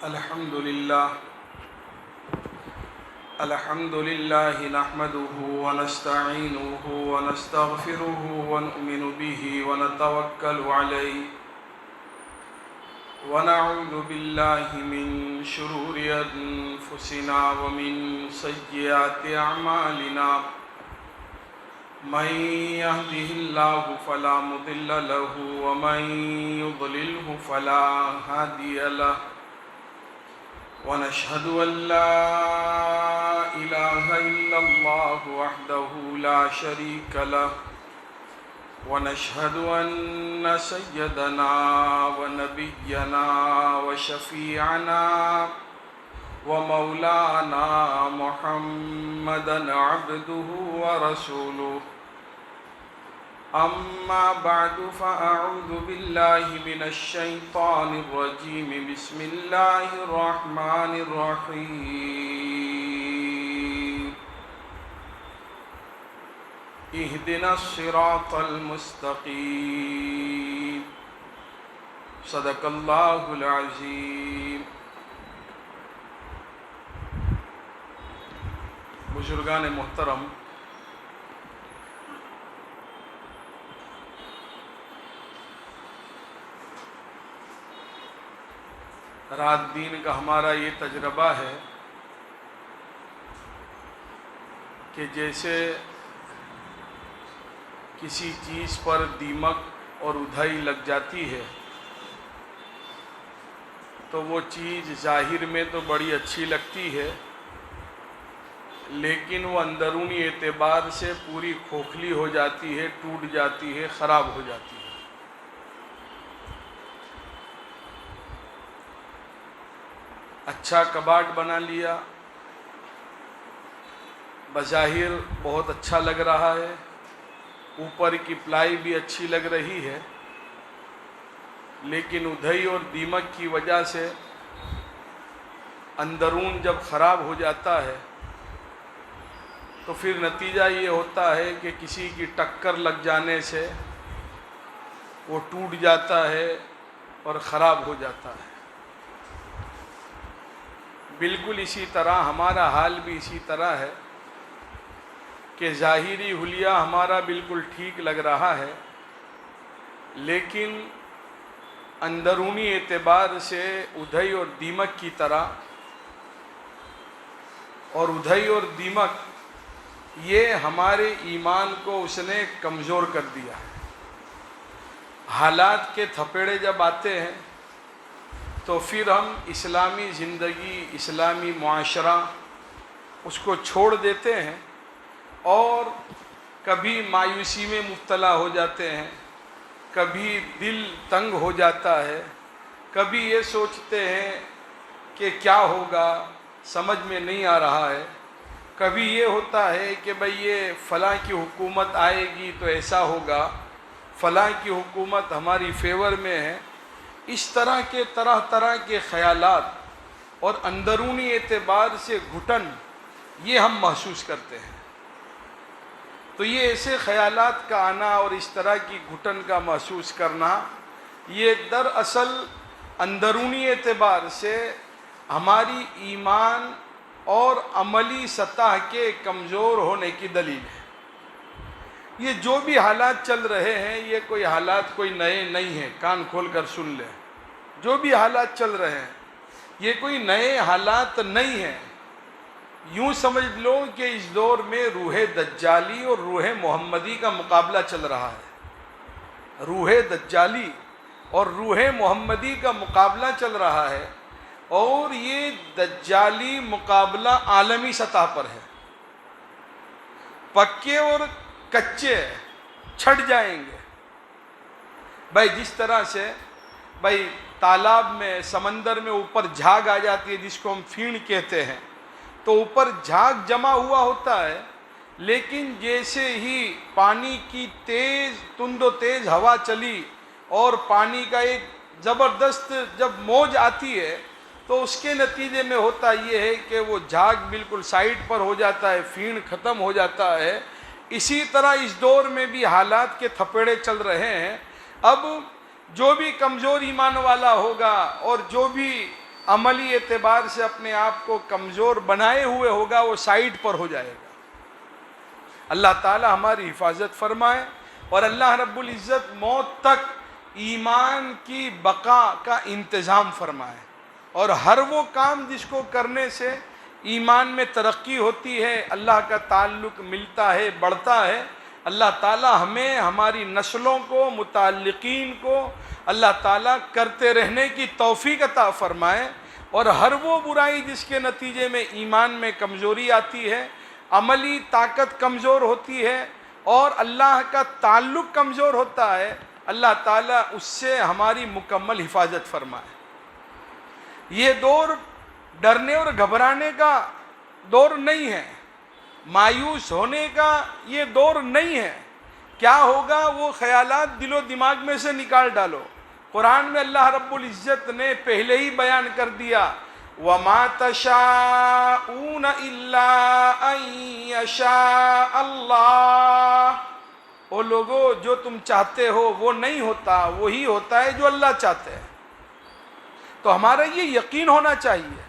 الحمد لله نحمده ونستعينه ونستغفره ونؤمن به ونتوكل عليه ونعوذ بالله من شرور أنفسنا ومن سيئات أعمالنا من يهده الله فلا مضل له ومن يضلله فلا هادي له ونشهد أن لا إله إلا الله وحده لا شريك له ونشهد أن سيدنا ونبينا وشفيعنا ومولانا محمدا عبده ورسوله أما بعد فأعوذ بالله من الشيطان الرجيم بسم الله الرحمن الرحيم اهدنا الصراط المستقيم صدق الله العظيم۔ بزرگان محترم، رات دین کا ہمارا یہ تجربہ ہے کہ جیسے کسی چیز پر دیمک اور ادھائی لگ جاتی ہے تو وہ چیز ظاہر میں تو بڑی اچھی لگتی ہے، لیکن وہ اندرونی اعتبار سے پوری کھوکھلی ہو جاتی ہے، ٹوٹ جاتی ہے، خراب ہو جاتی ہے۔ اچھا کباڑ بنا لیا، بظاہر بہت اچھا لگ رہا ہے، اوپر کی پلائی بھی اچھی لگ رہی ہے، لیکن ادھئی اور دیمک کی وجہ سے اندرون جب خراب ہو جاتا ہے تو پھر نتیجہ یہ ہوتا ہے کہ کسی کی ٹکر لگ جانے سے وہ ٹوٹ جاتا ہے اور خراب ہو جاتا ہے۔ بالکل اسی طرح ہمارا حال بھی اسی طرح ہے کہ ظاہری حلیہ ہمارا بالکل ٹھیک لگ رہا ہے، لیکن اندرونی اعتبار سے ادھئی اور دیمک کی طرح، اور ادھئی اور دیمک یہ ہمارے ایمان کو اس نے کمزور کر دیا ہے۔ حالات کے تھپیڑے جب آتے ہیں تو پھر ہم اسلامی زندگی، اسلامی معاشرہ اس کو چھوڑ دیتے ہیں اور کبھی مایوسی میں مبتلا ہو جاتے ہیں، کبھی دل تنگ ہو جاتا ہے، کبھی یہ سوچتے ہیں کہ کیا ہوگا سمجھ میں نہیں آ رہا ہے، کبھی یہ ہوتا ہے کہ بھئی یہ فلاں کی حکومت آئے گی تو ایسا ہوگا، فلاں کی حکومت ہماری فیور میں ہے۔ اس طرح کے طرح طرح کے خیالات اور اندرونی اعتبار سے گھٹن یہ ہم محسوس کرتے ہیں۔ تو یہ ایسے خیالات کا آنا اور اس طرح کی گھٹن کا محسوس کرنا، یہ دراصل اندرونی اعتبار سے ہماری ایمان اور عملی سطح کے کمزور ہونے کی دلیل ہے۔ یہ جو بھی حالات چل رہے ہیں یہ کوئی حالات کوئی نئے نہیں ہیں، کان کھول کر سن لیں۔ جو بھی حالات چل رہے ہیں یہ کوئی نئے حالات نہیں ہیں۔ یوں سمجھ لو کہ اس دور میں روح دجالی اور روح محمدی کا مقابلہ چل رہا ہے۔ روح دجالی اور روح محمدی کا مقابلہ چل رہا ہے، اور یہ دجالی مقابلہ عالمی سطح پر ہے۔ پکے اور کچے چھٹ جائیں گے۔ بھائی جس طرح سے بھائی تالاب میں، سمندر میں اوپر جھاگ آ جاتی ہے جس کو ہم پھیڑ کہتے ہیں، تو اوپر جھاگ جمع ہوا ہوتا ہے، لیکن جیسے ہی پانی کی تند و تیز ہوا چلی اور پانی کا ایک زبردست جب موج آتی ہے تو اس کے نتیجے میں ہوتا یہ ہے کہ وہ جھاگ بالکل سائڈ پر ہو جاتا ہے، پھیڑ ختم ہو جاتا ہے۔ اسی طرح اس دور میں بھی حالات کے تھپیڑے چل رہے ہیں۔ اب جو بھی کمزور ایمان والا ہوگا اور جو بھی عملی اعتبار سے اپنے آپ کو کمزور بنائے ہوئے ہوگا وہ سائڈ پر ہو جائے گا۔ اللہ تعالی ہماری حفاظت فرمائے، اور اللہ رب العزت موت تک ایمان کی بقا کا انتظام فرمائے، اور ہر وہ کام جس کو کرنے سے ایمان میں ترقی ہوتی ہے، اللہ کا تعلق ملتا ہے، بڑھتا ہے، اللہ تعالی ہمیں ہماری نسلوں کو، متعلقین کو اللہ تعالی کرتے رہنے کی توفیق عطا فرمائے، اور ہر وہ برائی جس کے نتیجے میں ایمان میں کمزوری آتی ہے، عملی طاقت کمزور ہوتی ہے، اور اللہ کا تعلق کمزور ہوتا ہے، اللہ تعالیٰ اس سے ہماری مکمل حفاظت فرمائے۔ یہ دور ڈرنے اور گھبرانے کا دور نہیں ہے، مایوس ہونے کا یہ دور نہیں ہے۔ کیا ہوگا وہ خیالات دل و دماغ میں سے نکال ڈالو۔ قرآن میں اللہ رب العزت نے پہلے ہی بیان کر دیا، وَمَا تَشَاءُونَ إِلَّا أَن يَشَاءَ اللَّهُ، او لوگو جو تم چاہتے ہو وہ نہیں ہوتا، وہی ہوتا ہے جو اللہ چاہتے ہیں۔ تو ہمارا یہ یقین ہونا چاہیے،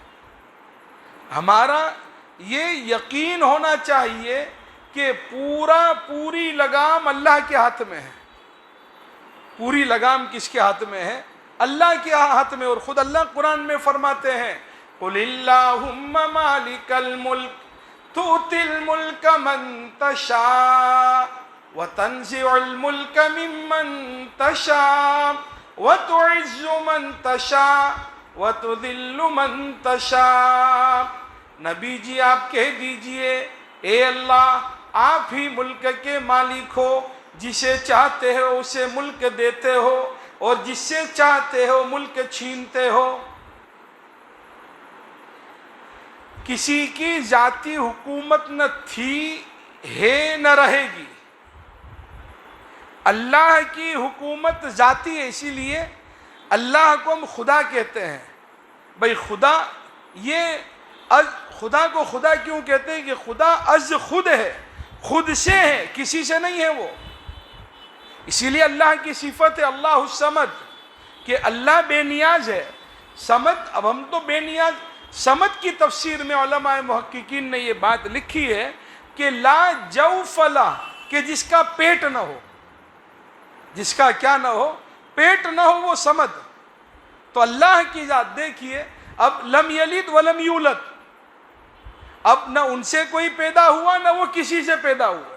ہمارا یہ یقین ہونا چاہیے کہ پوری لگام اللہ کے ہاتھ میں ہے۔ پوری لگام کس کے ہاتھ میں ہے؟ اللہ کے ہاتھ میں۔ اور خود اللہ قرآن میں فرماتے ہیں، قُلِ اللَّهُمَّ مَالِكَ الْمُلْكِ تُؤْتِي الْمُلْكَ مَن تَشَاءُ وَتَنزِعُ الْمُلْكَ مِمَّن تَشَاءُ وَتُعِزُّ مَن تَشَاءُ وَتُذِلُّ مَن تَشَاءُ۔ نبی جی آپ کہہ دیجئے، اے اللہ آپ ہی ملک کے مالک ہو، جسے چاہتے ہو اسے ملک دیتے ہو، اور جس سے چاہتے ہو ملک چھینتے ہو۔ کسی کی ذاتی حکومت نہ تھی، ہے، نہ رہے گی۔ اللہ کی حکومت ذاتی ہے، اسی لیے اللہ کو ہم خدا کہتے ہیں۔ بھئی خدا، یہ خدا کو خدا کیوں کہتے ہیں؟ کہ خدا از خود ہے، خود سے ہے، کسی سے نہیں ہے وہ۔ اسی لیے اللہ کی صفت ہے اللہ الصمد، کہ اللہ بے نیاز ہے۔ صمد، اب ہم تو بے نیاز، صمد کی تفسیر میں علماء محققین نے یہ بات لکھی ہے کہ لا جوف لہ، کہ جس کا پیٹ نہ ہو، جس کا کیا نہ ہو؟ پیٹ نہ ہو، وہ صمد۔ تو اللہ کی ذات دیکھیے، اب لم یلد ولم یولد، اب نہ ان سے کوئی پیدا ہوا نہ وہ کسی سے پیدا ہوا۔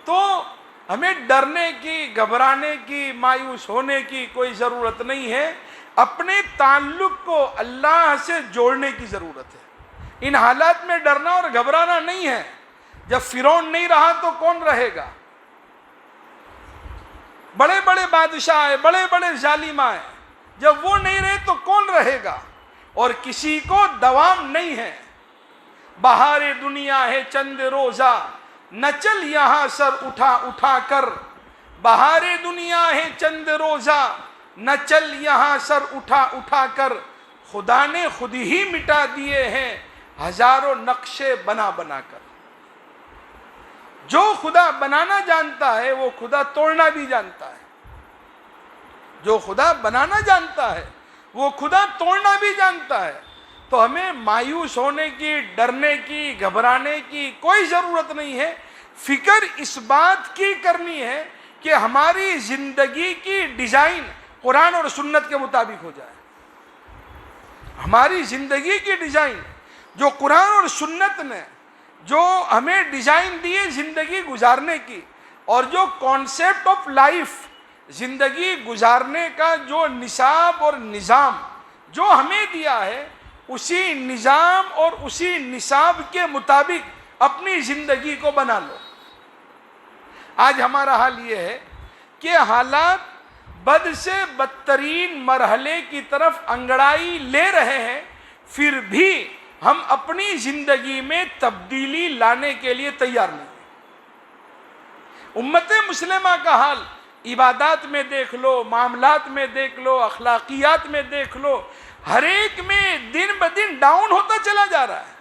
تو ہمیں ڈرنے کی، گھبرانے کی، مایوس ہونے کی کوئی ضرورت نہیں ہے۔ اپنے تعلق کو اللہ سے جوڑنے کی ضرورت ہے۔ ان حالات میں ڈرنا اور گھبرانا نہیں ہے۔ جب فرعون نہیں رہا تو کون رہے گا؟ بڑے بڑے بادشاہ ہیں، بڑے بڑے ظالم ہیں، جب وہ نہیں رہے تو کون رہے گا؟ اور کسی کو دوام نہیں ہے۔ بہار دنیا ہے چند روزہ، نہ چل یہاں سر اٹھا اٹھا کر۔ بہار دنیا ہے چند روزہ، نہ چل یہاں سر اٹھا اٹھا کر۔ خدا نے خود ہی مٹا دیے ہیں ہزاروں نقشے بنا بنا کر۔ جو خدا بنانا جانتا ہے وہ خدا توڑنا بھی جانتا ہے۔ جو خدا بنانا جانتا ہے وہ خدا توڑنا بھی جانتا ہے۔ تو ہمیں مایوس ہونے کی، ڈرنے کی، گھبرانے کی کوئی ضرورت نہیں ہے۔ فکر اس بات کی کرنی ہے کہ ہماری زندگی کی ڈیزائن قرآن اور سنت کے مطابق ہو جائے۔ ہماری زندگی کی ڈیزائن جو قرآن اور سنت نے جو ہمیں ڈیزائن دی ہے زندگی گزارنے کی، اور جو کانسیپٹ آف لائف، زندگی گزارنے کا جو نصاب اور نظام جو ہمیں دیا ہے، اسی نظام اور اسی نصاب کے مطابق اپنی زندگی کو بنا لو۔ آج ہمارا حال یہ ہے کہ حالات بد سے بدترین مرحلے کی طرف انگڑائی لے رہے ہیں، پھر بھی ہم اپنی زندگی میں تبدیلی لانے کے لیے تیار نہیں۔ امت مسلمہ کا حال عبادات میں دیکھ لو، معاملات میں دیکھ لو، اخلاقیات میں دیکھ لو، ہر ایک میں دن بدن ڈاؤن ہوتا چلا جا رہا ہے۔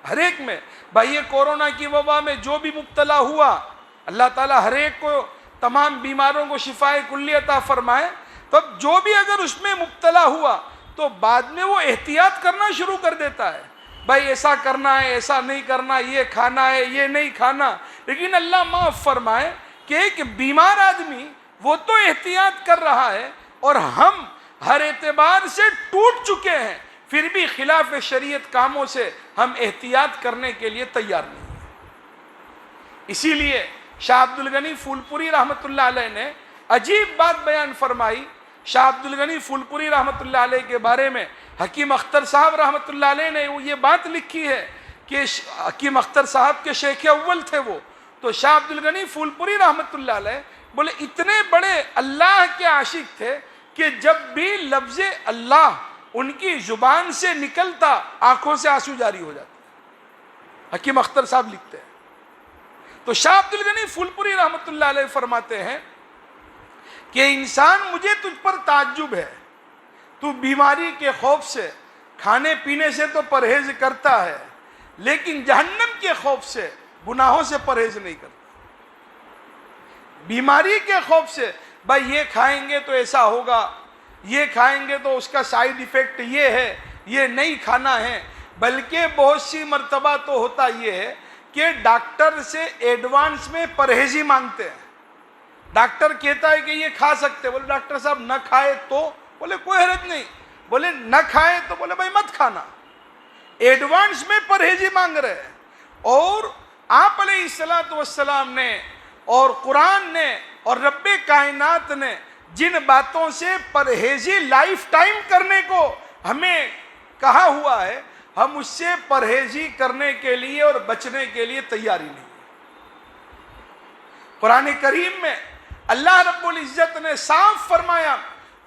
ہر ایک میں، بھائی یہ کورونا کی وبا میں جو بھی مبتلا ہوا، اللہ تعالیٰ ہر ایک کو، تمام بیماروں کو شفائے کلی عطا فرمائے۔ تو تو اب جو بھی اگر اس میں مبتلا ہوا تو بعد میں وہ احتیاط کرنا شروع کر دیتا ہے، بھائی ایسا کرنا ہے، ایسا نہیں کرنا، یہ کھانا ہے، یہ نہیں کھانا. لیکن اللہ معاف فرمائے کہ ایک بیمار آدمی وہ تو احتیاط کر رہا ہے اور ہم ہر اعتبار سے ٹوٹ چکے ہیں، پھر بھی خلاف شریعت کاموں سے ہم احتیاط کرنے کے لیے تیار نہیں. اسی لیے شاہ عبد الغنی پھول پوری رحمۃ اللہ علیہ نے عجیب بات بیان فرمائی. شاہ عبد الغنی پھول پوری رحمۃ اللہ علیہ کے بارے میں حکیم اختر صاحب رحمۃ اللہ علیہ نے یہ بات لکھی ہے کہ حکیم اختر صاحب کے شیخ اول تھے وہ. تو شاہ عبد الغنی پھول پوری رحمۃ اللہ علیہ بولے اتنے بڑے اللہ کے عاشق تھے کہ جب بھی لفظ اللہ ان کی زبان سے نکلتا آنکھوں سے آنسو جاری ہو جاتے. حکیم اختر صاحب لکھتے ہیں. تو شاہ عبد الغنی پھول پوری رحمۃ اللہ علیہ فرماتے ہیں کہ انسان مجھے تجھ پر تعجب ہے، تو بیماری کے خوف سے کھانے پینے سے تو پرہیز کرتا ہے لیکن جہنم کے خوف سے گناہوں سے پرہیز نہیں کرتا. بیماری کے خوف سے بھائی یہ کھائیں گے تو ایسا ہوگا، یہ کھائیں گے تو اس کا سائیڈ ایفیکٹ یہ ہے، یہ نہیں کھانا ہے. بلکہ بہت سی مرتبہ تو ہوتا یہ ہے کہ ڈاکٹر سے ایڈوانس میں پرہیزی مانگتے ہیں. ڈاکٹر کہتا ہے کہ یہ کھا سکتے، بولے ڈاکٹر صاحب نہ کھائے تو، بولے کوئی حرج نہیں، بولے نہ کھائے تو بولے بھائی مت کھانا. ایڈوانس میں پرہیزی مانگ رہے ہیں. اور آپ علیہ الصلوۃ والسلام نے اور قرآن نے اور رب کائنات نے جن باتوں سے پرہیزی لائف ٹائم کرنے کو ہمیں کہا ہوا ہے، ہم اس سے پرہیزی کرنے کے لیے اور بچنے کے لیے تیاری نہیں. قرآن کریم میں اللہ رب العزت نے صاف فرمایا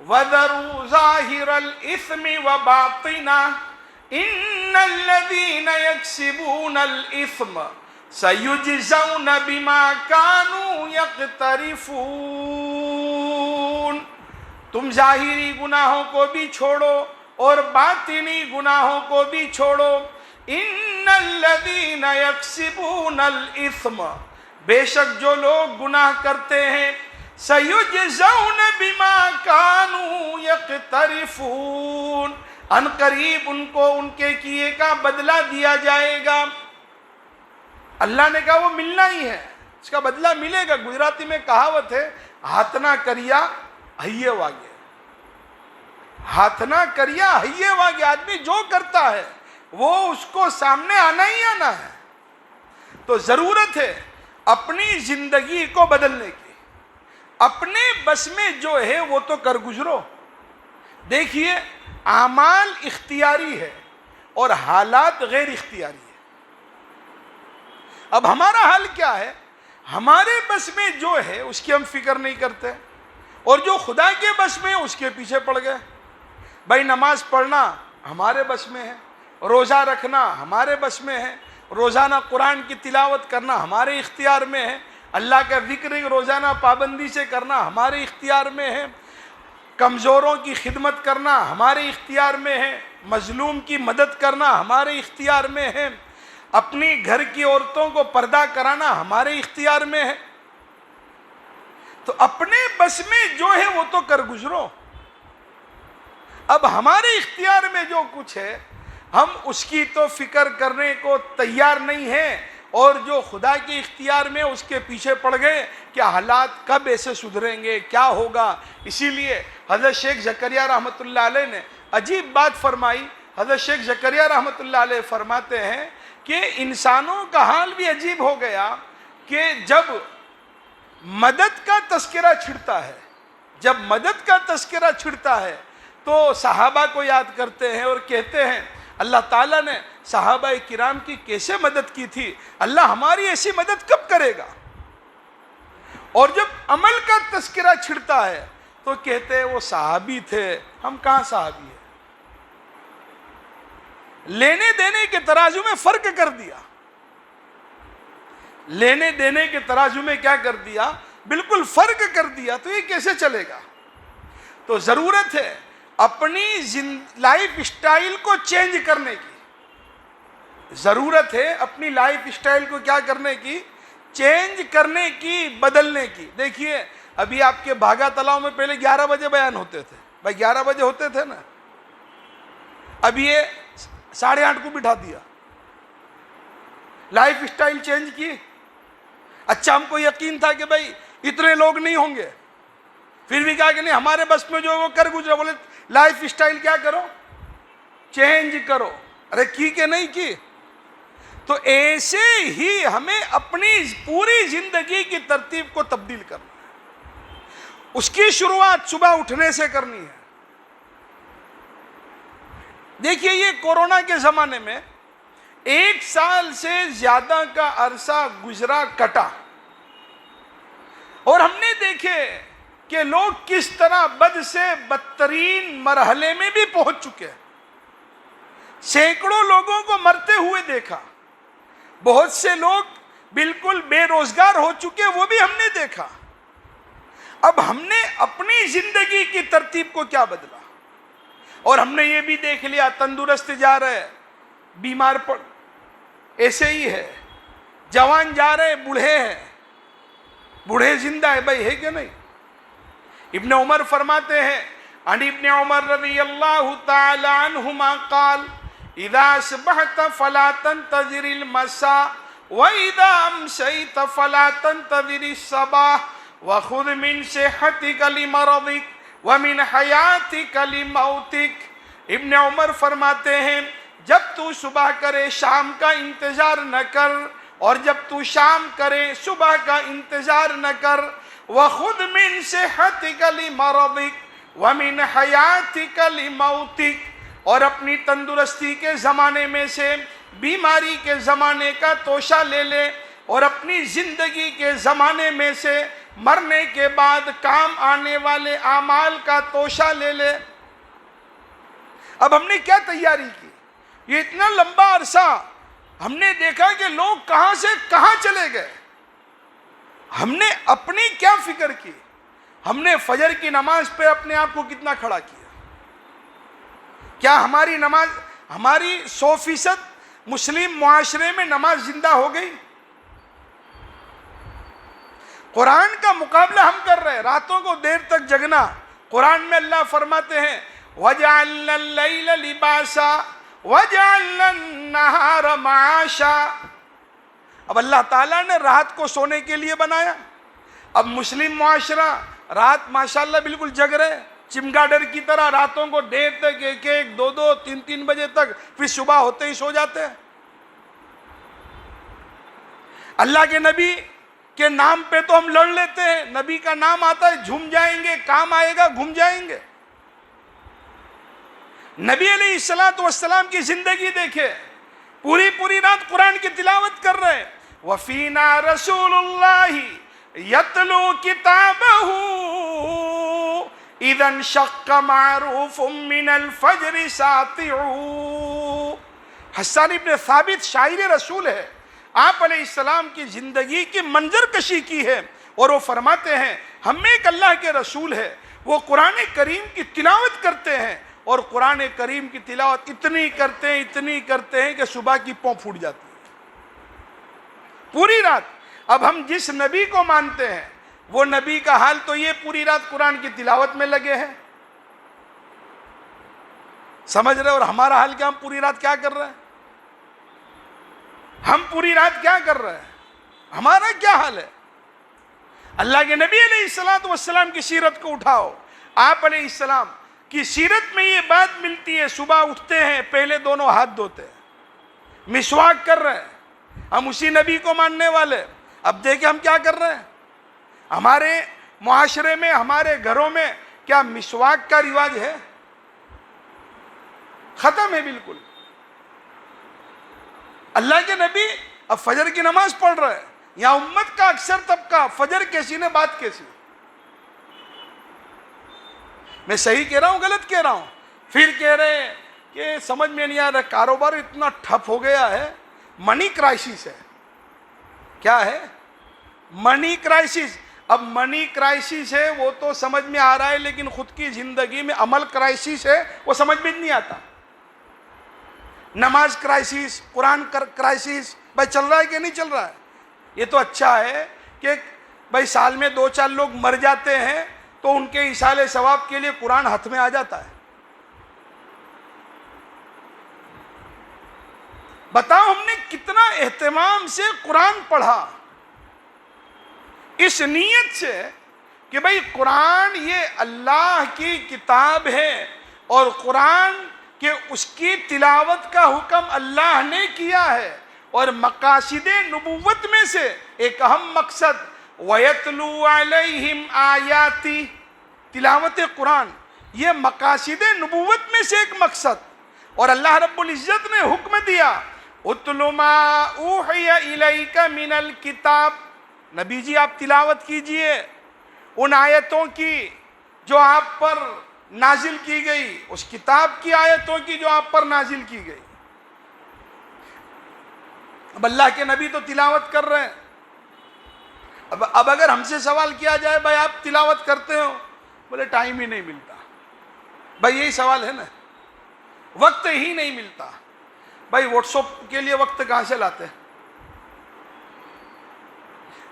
وَذَرُوا ظَاهِرَ الْإِثْمِ وَبَاطِنَهُ إِنَّ الَّذِينَ يَكْسِبُونَ الْإِثْمَ سَيُجْزَوْنَ بِمَا كَانُوا يَقْتَرِفُونَ. تم ظاہری گناہوں کو بھی چھوڑو اور باطنی گناہوں کو بھی چھوڑو. إِنَّ الَّذِينَ يَكْسِبُونَ الْإِثْمَ بے شک جو لوگ گناہ کرتے ہیں سَيُجْزَوْنَ بِمَا كَانُوا يَقْتَرِفُونَ ان قریب ان کو ان کے کیے کا بدلہ دیا جائے گا. اللہ نے کہا وہ ملنا ہی ہے، اس کا بدلہ ملے گا. گجراتی میں کہاوت ہے ہاتھ نہ کریا ہئیے واگے. ہاتھ نہ کریا ہئیے واگے. آدمی جو کرتا ہے وہ اس کو سامنے آنا ہی آنا ہے. تو ضرورت ہے اپنی زندگی کو بدلنے کی. اپنے بس میں جو ہے وہ تو کر گزرو. دیکھیے اعمال اختیاری ہے اور حالات غیر اختیاری ہے. اب ہمارا حال کیا ہے؟ ہمارے بس میں جو ہے اس کی ہم فکر نہیں کرتے اور جو خدا کے بس میں اس کے پیچھے پڑ گئے. بھائی نماز پڑھنا ہمارے بس میں ہے، روزہ رکھنا ہمارے بس میں ہے، روزانہ قرآن کی تلاوت کرنا ہمارے اختیار میں ہے، اللہ کا ذکر روزانہ پابندی سے کرنا ہمارے اختیار میں ہے، کمزوروں کی خدمت کرنا ہمارے اختیار میں ہے، مظلوم کی مدد کرنا ہمارے اختیار میں ہے، اپنی گھر کی عورتوں کو پردہ کرانا ہمارے اختیار میں ہے. تو اپنے بس میں جو ہے وہ تو کر گزرو. اب ہمارے اختیار میں جو کچھ ہے ہم اس کی تو فکر کرنے کو تیار نہیں ہیں اور جو خدا کے اختیار میں اس کے پیچھے پڑ گئے کہ حالات کب ایسے سدھریں گے، کیا ہوگا. اسی لیے حضرت شیخ زکریا رحمۃ اللہ علیہ نے عجیب بات فرمائی. حضرت شیخ زکریا رحمۃ اللہ علیہ فرماتے ہیں کہ انسانوں کا حال بھی عجیب ہو گیا کہ جب مدد کا تذکرہ چھڑتا ہے، جب مدد کا تذکرہ چھڑتا ہے تو صحابہ کو یاد کرتے ہیں اور کہتے ہیں اللہ تعالیٰ نے صحابہ کرام کی کیسے مدد کی تھی، اللہ ہماری ایسی مدد کب کرے گا. اور جب عمل کا تذکرہ چھڑتا ہے تو کہتے ہیں وہ صحابی تھے، ہم کہاں صحابی ہیں. لینے دینے کے ترازو میں فرق کر دیا. لینے دینے کے ترازو میں کیا کر دیا؟ بالکل فرق کر دیا. تو یہ کیسے چلے گا؟ تو ضرورت ہے اپنی لائف اسٹائل کو چینج کرنے کی. ضرورت ہے اپنی لائف اسٹائل کو کیا کرنے کی؟ چینج کرنے کی، بدلنے کی. دیکھیے ابھی آپ کے بھاگا تلاؤ میں پہلے 11 بجے بیان ہوتے تھے، بھائی 11 بجے ہوتے تھے نا، اب یہ 8:30 کو بٹھا دیا، لائف اسٹائل چینج کی۔ اچھا ہم کو یقین تھا کہ بھائی اتنے لوگ نہیں ہوں گے، پھر بھی کہا کہ نہیں ہمارے بس میں جو وہ کر گزرے، بولے لائف اسٹائل کیا کرو، چینج کرو۔ ارے کی کہ نہیں کی؟ تو ایسے ہی ہمیں اپنی پوری زندگی کی ترتیب کو تبدیل کرنا ہے۔ اس کی شروعات صبح اٹھنے سے کرنی ہے۔ دیکھیے یہ کورونا کے زمانے میں 1 سال سے زیادہ کا عرصہ گزرا کٹا، اور ہم نے دیکھے کہ لوگ کس طرح بد سے بدترین مرحلے میں بھی پہنچ چکے ہیں۔ سینکڑوں لوگوں کو مرتے ہوئے دیکھا، بہت سے لوگ بالکل بے روزگار ہو چکے، وہ بھی ہم نے دیکھا۔ اب ہم نے اپنی زندگی کی ترتیب کو کیا بدلا؟ اور ہم نے یہ بھی دیکھ لیا تندرست جا رہے بیمار پڑ ایسے ہی ہے، جوان جا رہے بوڑھے ہیں، بوڑھے زندہ ہے، بھائی ہے کہ نہیں؟ ابن عمر فرماتے ہیں، عن ابن عمر رضی اللہ تعالی عنہما قال اذا اصبحت فلا تنتظر المساء واذا امسيت فلا تنتظر الصباح وخذ من صحتك لمرضك ومن حياتك لموتك۔ ابن عمر فرماتے ہیں جب تو صبح کرے شام کا انتظار نہ کر، اور جب تو شام کرے صبح کا انتظار نہ کر۔ وَخُذْ مِنْ صِحَّتِكَ لِمَرَضِكَ وَمِنْ حَيَاتِكَ لِمَوْتِكَ، اور اپنی تندرستی کے زمانے میں سے بیماری کے زمانے کا توشہ لے لے، اور اپنی زندگی کے زمانے میں سے مرنے کے بعد کام آنے والے اعمال کا توشہ لے لے۔ اب ہم نے کیا تیاری کی؟ یہ اتنا لمبا عرصہ ہم نے دیکھا کہ لوگ کہاں سے کہاں چلے گئے۔ ہم نے اپنی کیا فکر کی؟ ہم نے فجر کی نماز پہ اپنے آپ کو کتنا کھڑا کیا؟ کیا ہماری نماز، ہماری 100% مسلم معاشرے میں نماز زندہ ہو گئی؟ قرآن کا مقابلہ ہم کر رہے ہیں، راتوں کو دیر تک جگنا۔ قرآن میں اللہ فرماتے ہیں وَجَعَلْنَا اللَّيْلَ لِبَاسًا وَجَعَلْنَا النَّهَارَ مَعَاشًا۔ اب اللہ تعالیٰ نے رات کو سونے کے لیے بنایا۔ اب مسلم معاشرہ رات ماشاءاللہ بالکل جگ رہے، چمگاڈر کی طرح راتوں کو دیر تک 1-1, 2-2, 3-3 بجے تک، پھر صبح ہوتے ہی سو جاتے ہیں۔ اللہ کے نبی کے نام پہ تو ہم لڑ لیتے ہیں، نبی کا نام آتا ہے جھوم جائیں گے، کام آئے گا گھوم جائیں گے۔ نبی علیہ السلام کی زندگی دیکھے، پوری رات قرآن کی تلاوت کر رہے۔ وَفِينَا رَسُولُ اللَّهِ يَتْلُو كِتَابَهُ إِذَا انشَقَّ مَعْرُوفٌ مِّنَ الْفَجْرِ سَاطِعُ۔ حسان ابن ثابت شاعر رسول ہے، آپ علیہ السلام کی زندگی کی منظر کشی کی ہے، اور وہ فرماتے ہیں ہم ایک اللہ کے رسول ہے، وہ قرآن کریم کی تلاوت کرتے ہیں، اور قرآن کریم کی تلاوت اتنی کرتے ہیں کہ صبح کی پاؤں پھوٹ جاتی ہے پوری رات۔ اب ہم جس نبی کو مانتے ہیں وہ نبی کا حال تو یہ پوری رات قرآن کی تلاوت میں لگے ہیں، سمجھ رہے؟ اور ہمارا حال کیا؟ ہم پوری رات کیا کر رہے ہیں؟ ہم پوری رات کیا کر رہے ہیں؟ ہمارا کیا حال ہے؟ اللہ کے نبی علیہ السلام کی سیرت کو اٹھاؤ۔ آپ علیہ السلام کی سیرت میں یہ بات ملتی ہے، صبح اٹھتے ہیں پہلے دونوں ہاتھ دھوتے ہیں، مسواک کر رہے ہیں۔ ہم اسی نبی کو ماننے والے۔ اب دیکھیں ہم کیا کر رہے ہیں؟ ہمارے معاشرے میں، ہمارے گھروں میں کیا مسواک کا رواج ہے؟ ختم ہے بالکل۔ اللہ کے نبی اب فجر کی نماز پڑھ رہے ہیں، یا امت کا اکثر طبقہ فجر کیسی نے بات کیسی؟ میں صحیح کہہ رہا ہوں غلط کہہ رہا ہوں؟ پھر کہہ رہے ہیں کہ سمجھ میں نہیں آ رہا، کاروبار اتنا ٹھپ ہو گیا ہے، منی کرائسس ہے۔ کیا ہے؟ منی کرائسس۔ اب منی کرائسس ہے وہ تو سمجھ میں آ رہا ہے، لیکن خود کی زندگی میں عمل کرائسس ہے وہ سمجھ میں نہیں آتا۔ نماز کرائسس، قرآن کرائسس، بھائی چل رہا ہے کہ نہیں چل رہا ہے؟ یہ تو اچھا ہے کہ بھائی سال میں 2-4 لوگ مر جاتے ہیں تو ان کے ایصال ثواب کے لیے قرآن ہاتھ میں آ جاتا ہے. بتاؤ ہم نے کتنا اہتمام سے قرآن پڑھا، اس نیت سے کہ بھئی قرآن یہ اللہ کی کتاب ہے اور قرآن کہ اس کی تلاوت کا حکم اللہ نے کیا ہے، اور مقاصد نبوت میں سے ایک اہم مقصد وَيَتْلُو عَلَيْهِمْ آیاتی، تلاوت قرآن، یہ مقاصد نبوت میں سے ایک مقصد. اور اللہ رب العزت نے حکم دیا اُتْلُ مَا أُوحِيَ إِلَيْكَ مِنَ الْكِتَابِ، نبی جی آپ تلاوت کیجئے ان آیتوں کی جو آپ پر نازل کی گئی، اس کتاب کی آیتوں کی جو آپ پر نازل کی گئی. اب اللہ کے نبی تو تلاوت کر رہے ہیں. اب اگر ہم سے سوال کیا جائے بھائی آپ تلاوت کرتے ہو، بولے ٹائم ہی نہیں ملتا. بھائی یہی سوال ہے نا، وقت ہی نہیں ملتا. بھائی واٹس ایپ کے لیے وقت کہاں سے لاتے ہیں؟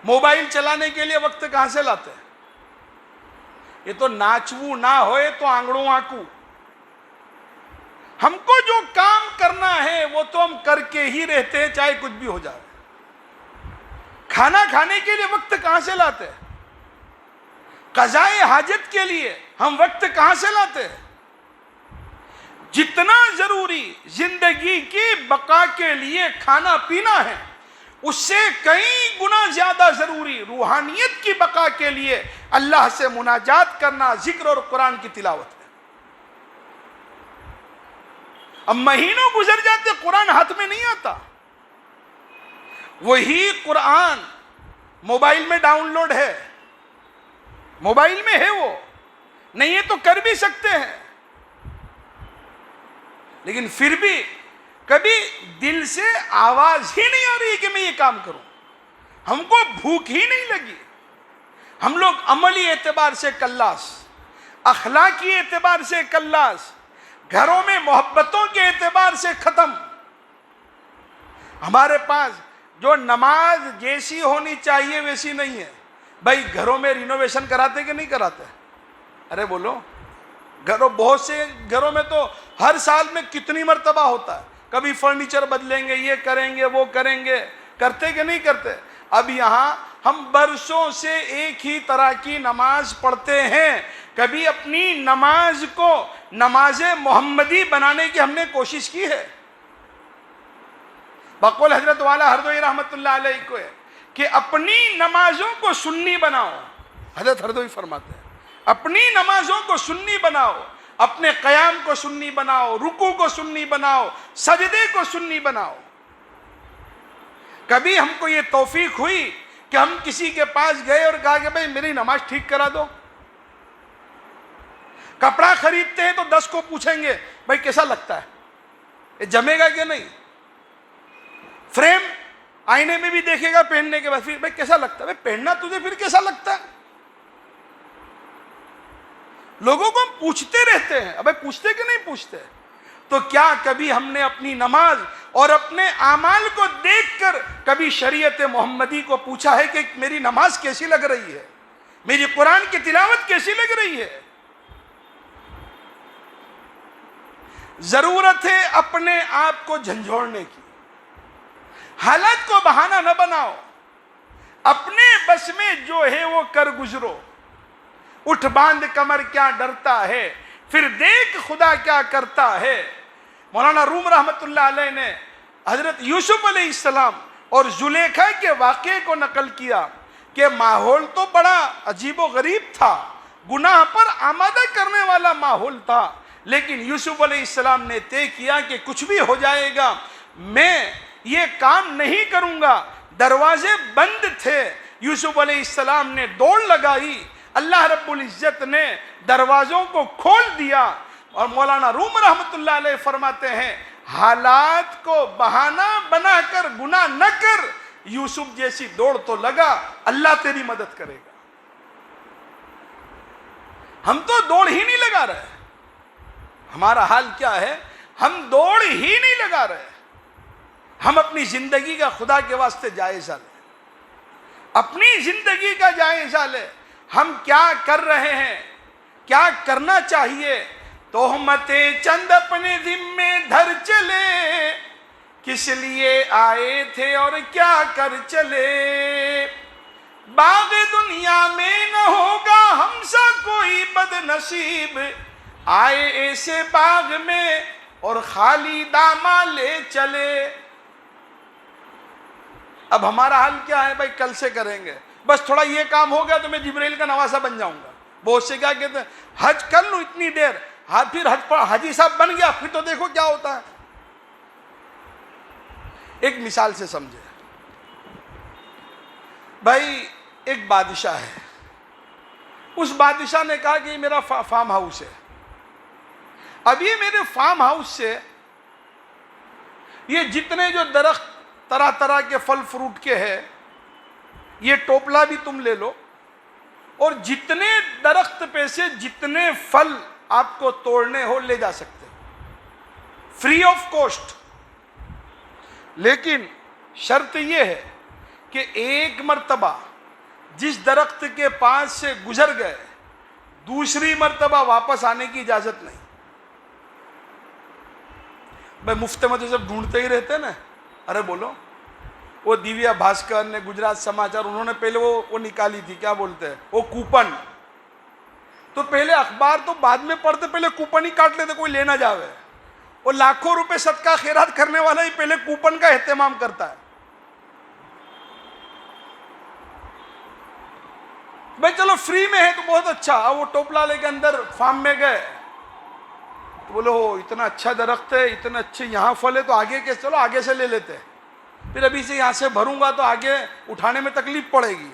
موبائل چلانے کے لیے وقت کہاں سے لاتے ہیں؟ یہ تو ناچو نہ ہوئے تو آنگڑوں آنکو. ہم کو جو کام کرنا ہے وہ تو ہم کر کے ہی رہتے ہیں چاہے کچھ بھی ہو جائے. کھانا کھانے کے لیے وقت کہاں سے لاتے ہیں؟ قضائے حاجت کے لیے ہم وقت کہاں سے لاتے ہیں؟ جتنا ضروری زندگی کی بقا کے لیے کھانا پینا ہے، اس سے کئی گنا زیادہ ضروری روحانیت کی بقا کے لیے اللہ سے مناجات کرنا، ذکر اور قرآن کی تلاوت ہے. اب مہینوں گزر جاتے قرآن ہاتھ میں نہیں آتا. وہی قرآن موبائل میں ڈاؤن لوڈ ہے، موبائل میں ہے، وہ نہیں ہے تو کر بھی سکتے ہیں، لیکن پھر بھی کبھی دل سے آواز ہی نہیں آ رہی کہ میں یہ کام کروں. ہم کو بھوک ہی نہیں لگی. ہم لوگ عملی اعتبار سے کلاس، اخلاقی اعتبار سے کلاس، گھروں میں محبتوں کے اعتبار سے ختم. ہمارے پاس جو نماز جیسی ہونی چاہیے ویسی نہیں ہے. بھائی گھروں میں رینوویشن کراتے کہ نہیں کراتے؟ ارے بولو. بہت سے گھروں میں تو ہر سال میں کتنی مرتبہ ہوتا ہے، کبھی فرنیچر بدلیں گے، یہ کریں گے، وہ کریں گے. کرتے کہ نہیں کرتے؟ اب یہاں ہم برسوں سے ایک ہی طرح کی نماز پڑھتے ہیں. کبھی اپنی نماز کو نماز محمدی بنانے کی ہم نے کوشش کی ہے؟ بقول حضرت والا ہردوئی رحمت اللہ علیہ کو ہے کہ اپنی نمازوں کو سنی بناؤ. حضرت ہردوئی فرماتے ہیں اپنی نمازوں کو سنی بناؤ، اپنے قیام کو سنی بناؤ، رکوع کو سنی بناؤ، سجدے کو سنی بناؤ. کبھی ہم کو یہ توفیق ہوئی کہ ہم کسی کے پاس گئے اور کہا کہ بھئی میری نماز ٹھیک کرا دو. کپڑا خریدتے ہیں تو 10 کو پوچھیں گے بھئی کیسا لگتا ہے، یہ جمے گا کہ نہیں. فریم آئینے میں بھی دیکھے گا پہننے کے بعد، پھر بھئی کیسا لگتا ہے، بھئی پہننا تجھے پھر کیسا لگتا ہے. لوگوں کو ہم پوچھتے رہتے ہیں. ابے پوچھتے کہ نہیں پوچھتے؟ تو کیا کبھی ہم نے اپنی نماز اور اپنے اعمال کو دیکھ کر کبھی شریعت محمدی کو پوچھا ہے کہ میری نماز کیسی لگ رہی ہے، میری قرآن کی تلاوت کیسی لگ رہی ہے؟ ضرورت ہے اپنے آپ کو جھنجھوڑنے کی. حالات کو بہانہ نہ بناؤ. اپنے بس میں جو ہے وہ کر گزرو. اٹھ باندھ کمر کیا ڈرتا ہے، پھر دیکھ خدا کیا کرتا ہے. مولانا روم رحمت اللہ علیہ نے حضرت یوسف علیہ السلام اور زلیخا کے واقعے کو نقل کیا کہ ماحول تو بڑا عجیب و غریب تھا، گناہ پر آمادہ کرنے والا ماحول تھا، لیکن یوسف علیہ السلام نے طے کیا کہ کچھ بھی ہو جائے گا میں یہ کام نہیں کروں گا. دروازے بند تھے، یوسف علیہ السلام نے دوڑ لگائی، اللہ رب العزت نے دروازوں کو کھول دیا. اور مولانا روم رحمت اللہ علیہ فرماتے ہیں حالات کو بہانہ بنا کر گناہ نہ کر. یوسف جیسی دوڑ تو لگا، اللہ تیری مدد کرے گا. ہم تو دوڑ ہی نہیں لگا رہے. ہمارا حال کیا ہے؟ ہم دوڑ ہی نہیں لگا رہے. ہم اپنی زندگی کا خدا کے واسطے جائزہ لیں. اپنی زندگی کا جائزہ لے، ہم کیا کر رہے ہیں، کیا کرنا چاہیے۔ تہمتیں چند اپنے ذمے دھر چلے، کس لیے آئے تھے اور کیا کر چلے۔ باغ دنیا میں نہ ہوگا ہم سا کوئی بد نصیب، آئے ایسے باغ میں اور خالی دامہ لے چلے۔ اب ہمارا حل کیا ہے بھائی؟ کل سے کریں گے، بس تھوڑا یہ کام ہو گیا تو میں جبریل کا نواسا بن جاؤں گا۔ بہت سے کیا کہتے ہیں حج کر لوں اتنی دیر، ہاں پھر حجی صاحب بن گیا، پھر تو دیکھو کیا ہوتا ہے۔ ایک مثال سے سمجھے بھائی، ایک بادشاہ ہے، اس بادشاہ نے کہا کہ یہ میرا فارم ہاؤس ہے، اب یہ میرے فارم ہاؤس سے یہ جتنے جو درخت طرح طرح کے پھل فروٹ کے ہیں، یہ ٹوپلا بھی تم لے لو، اور جتنے درخت پہ سے جتنے پھل آپ کو توڑنے ہو لے جا سکتے ہو، فری آف کاسٹ۔ لیکن شرط یہ ہے کہ ایک مرتبہ جس درخت کے پاس سے گزر گئے، دوسری مرتبہ واپس آنے کی اجازت نہیں۔ بھائی مفت میں تو سب ڈھونڈتے ہی رہتے نا، ارے بولو، وہ دیویا بھاسکر نے، گجرات سماچار، انہوں نے پہلے وہ نکالی تھی، کیا بولتے ہیں وہ کوپن، تو پہلے اخبار تو بعد میں پڑھتے، پہلے کوپن ہی کاٹ لیتے کوئی لینا جاوے، اور لاکھوں روپے صدقہ خیرات کرنے والا ہی پہلے کوپن کا اہتمام کرتا ہے۔ بھائی چلو فری میں ہے تو بہت اچھا، اب وہ ٹوپلا لے کے اندر فارم میں گئے تو بولو اتنا اچھا درخت ہے، اتنا اچھے یہاں پھل ہے، تو آگے کے چلو آگے سے لے لیتے، پھر ابھی سے یہاں سے بھروں گا تو آگے اٹھانے میں تکلیف پڑے گی۔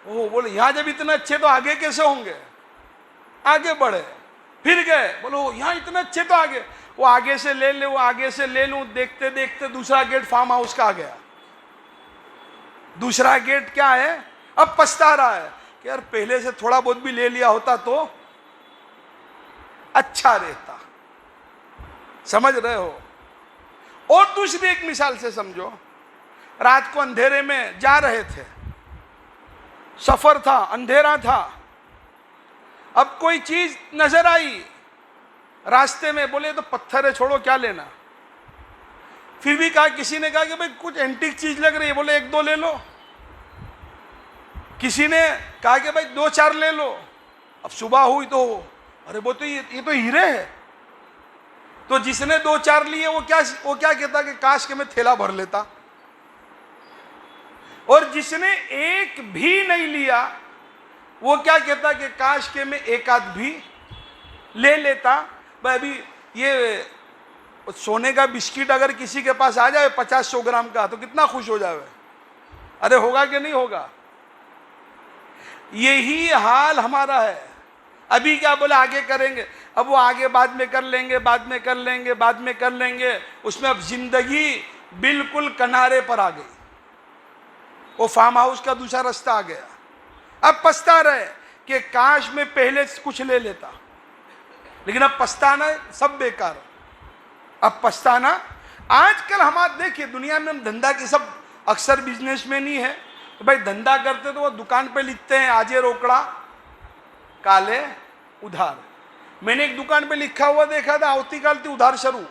وہ بولے یہاں جب اتنے اچھے تو آگے کیسے ہوں گے، آگے بڑھے، پھر گئے، بولو یہاں اتنے اچھے تو آگے، وہ آگے سے لے لے، وہ آگے سے لے لوں، دیکھتے دیکھتے دوسرا گیٹ فارم ہاؤس کا آ گیا۔ دوسرا گیٹ کیا ہے، اب پچھتا رہا ہے کہ یار پہلے سے تھوڑا بہت بھی لے لیا ہوتا تو اچھا رہتا۔ سمجھ رہے ہو؟ اور دوسری ایک مثال سے سمجھو، رات کو اندھیرے میں جا رہے تھے، سفر تھا، اندھیرا تھا، اب کوئی چیز نظر آئی راستے میں، بولے تو پتھر ہے چھوڑو کیا لینا، پھر بھی کہا، کسی نے کہا کہ بھئی کچھ اینٹیک چیز لگ رہی ہے، بولے ایک دو لے لو، کسی نے کہا کہ بھئی دو چار لے لو، اب صبح ہوئی تو ارے وہ تو یہ تو ہیرے ہے، تو جس نے دو چار لیے وہ کیا کہتا کہ کاش کہ میں تھیلا بھر لیتا، اور جس نے ایک بھی نہیں لیا وہ کیا کہتا کہ کاش کہ میں ایک آدھ بھی لے لیتا۔ بھائی ابھی یہ سونے کا بسکٹ اگر کسی کے پاس آ جائے 50-100 گرام کا تو کتنا خوش ہو جائے، ارے ہوگا کہ نہیں ہوگا؟ یہی حال ہمارا ہے۔ ابھی کیا بولے آگے کریں گے، اب وہ آگے بعد میں کر لیں گے، بعد میں کر لیں گے، بعد میں کر لیں گے، اس میں اب زندگی بالکل کنارے پر آ گئی، وہ فارم ہاؤس کا دوسرا رستہ آ گیا، اب پچھتا رہے کہ کاش میں پہلے کچھ لے لیتا، لیکن اب پچھتانا سب بیکار، اب پچھتانا۔ آج کل ہمارے دیکھیے دنیا میں ہم دھندا کی سب اکثر بزنس مین ہی ہے، تو بھائی دھندا کرتے تو وہ دکان پہ لکھتے ہیں آجے روکڑا کالے ادھار۔ میں نے ایک دکان پہ لکھا ہوا دیکھا تھا آوتی کالتی ادھار شروع،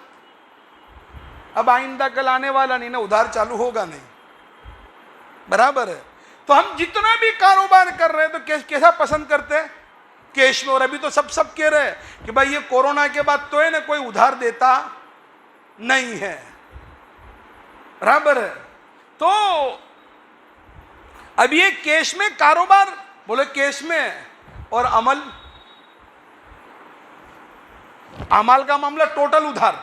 اب آئندہ کل آنے والا نہیں نا، ادھار چالو ہوگا نہیں، برابر ہے۔ تو ہم جتنا بھی کاروبار کر رہے ہیں تو کیسا پسند کرتے ہیں، کیش میں، اور ابھی تو سب کہہ رہے ہیں کہ بھائی یہ کورونا کے بعد تو ہے نا کوئی ادھار دیتا نہیں ہے، برابر ہے۔ تو اب یہ کیش میں کاروبار، بولے کیش میں، اور عمل کا معاملہ ٹوٹل ادھار۔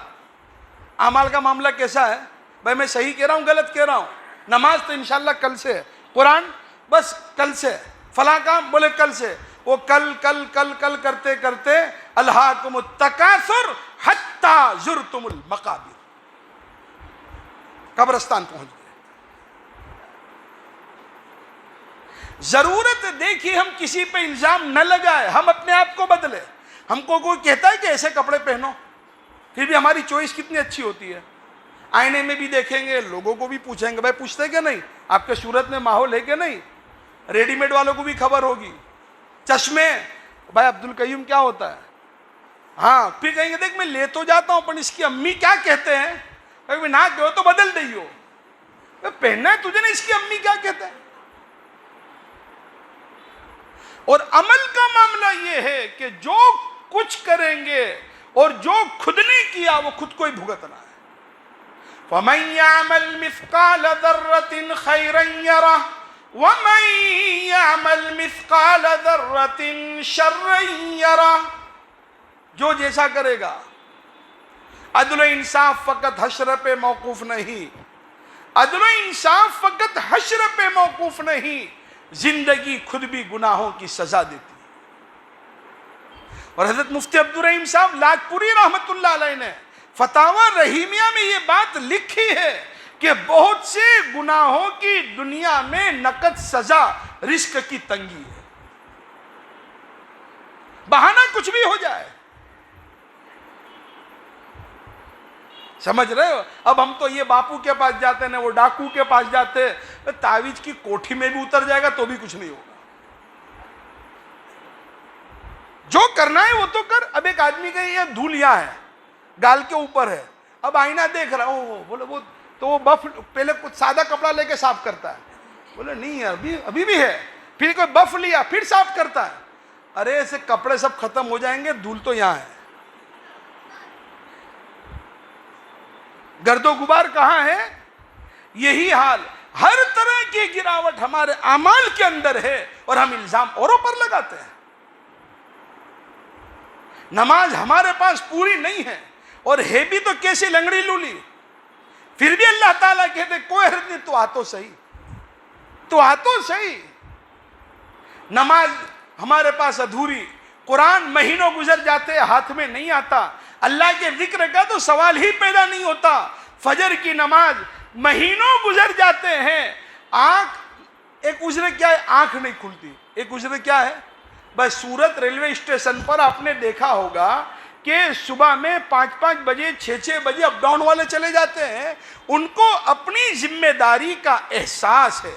عمل کا معاملہ کیسا ہے بھائی، میں صحیح کہہ رہا ہوں غلط کہہ رہا ہوں؟ نماز تو انشاءاللہ کل سے ہے، قرآن بس کل سے، فلاں کام بولے کل سے، وہ کل کل کل کل کرتے کرتے الہاکم التکاثر حتی زرتم المقابر، قبرستان پہنچ گئے۔ ضرورت دیکھیے ہم کسی پہ الزام نہ لگائے، ہم اپنے آپ کو بدلے۔ ہم کو کوئی کہتا ہے کہ ایسے کپڑے پہنو، پھر بھی ہماری چوائس کتنی اچھی ہوتی ہے، آئینے میں بھی دیکھیں گے، لوگوں کو بھی پوچھیں گے، بھائی پوچھتے کہ نہیں آپ کے صورت میں ماحول ہے کہ نہیں؟ ریڈی میڈ والوں کو بھی خبر ہوگی. چشمے بھائی عبد القیوم کیا ہوتا ہے؟ ہاں پھر کہیں گے دیکھ میں لے تو جاتا ہوں پر اس کی امی کیا کہتے ہیں؟ کہیں نہ کہو تو بدل دئی ہو. پہننا ہے تجھے نا، اس کی امی کیا کہتے ہیں؟ اور عمل کا معاملہ یہ ہے کہ جو کچھ کریں گے اور جو خود نے کیا وہ خود کو ہی بھگتنا ہے. فَمَن يَعْمَلْ مِثْقَالَ ذَرَّةٍ خَيْرًا يَرَهُ وَمَن يَعْمَلْ مِثْقَالَ ذَرَّةٍ شَرًّا يَرَهُ. جو جیسا کرے گا. عدل و انصاف فقط حشر پہ موقوف نہیں، عدل و انصاف فقط حشر پہ موقوف نہیں، زندگی خود بھی گناہوں کی سزا دیتی. اور حضرت مفتی عبدالرحیم صاحب لاجپوری رحمت اللہ علیہ نے فتاوی رحیمیہ میں یہ بات لکھی ہے کہ بہت سے گناہوں کی دنیا میں نقد سزا رزق کی تنگی ہے. بہانہ کچھ بھی ہو جائے. سمجھ رہے ہو؟ اب ہم تو یہ باپو کے پاس جاتے ہیں، وہ ڈاکو کے پاس جاتے ہیں، تعویذ کی کوٹھی میں بھی اتر جائے گا تو بھی کچھ نہیں ہوگا. جو کرنا ہے وہ تو کر. اب ایک آدمی کا یہ دھول یہاں ہے، گال کے اوپر ہے، اب آئینہ دیکھ رہا ہوں، بولے وہ تو وہ بف پہلے کچھ سادہ کپڑا لے کے صاف کرتا ہے. بولے نہیں یار ابھی بھی ہے. پھر کوئی بف لیا پھر صاف کرتا ہے. ارے ایسے کپڑے سب ختم ہو جائیں گے، دھول تو یہاں ہے. گرد و غبار کہاں ہے؟ یہی حال. ہر طرح کی گراوٹ ہمارے اعمال کے اندر ہے اور ہم الزام اوروں پر لگاتے ہیں. نماز ہمارے پاس پوری نہیں ہے اور ہے بھی تو کیسی لنگڑی لولی، پھر بھی اللہ تعالیٰ کہتے کوئی حرج نہیں، تو آ تو صحیح، تو آ تو صحیح. نماز ہمارے پاس ادھوری، قرآن مہینوں گزر جاتے ہاتھ میں نہیں آتا، اللہ کے ذکر کا تو سوال ہی پیدا نہیں ہوتا. فجر کی نماز مہینوں گزر جاتے ہیں، ایک عذر کیا ہے؟ آنکھ نہیں کھلتی. ایک عذر کیا ہے؟ بس سورت ریلوے اسٹیشن پر آپ نے دیکھا ہوگا کہ صبح میں 5 بجے 6 بجے اپ ڈاؤن والے چلے جاتے ہیں. ان کو اپنی ذمہ داری کا احساس ہے.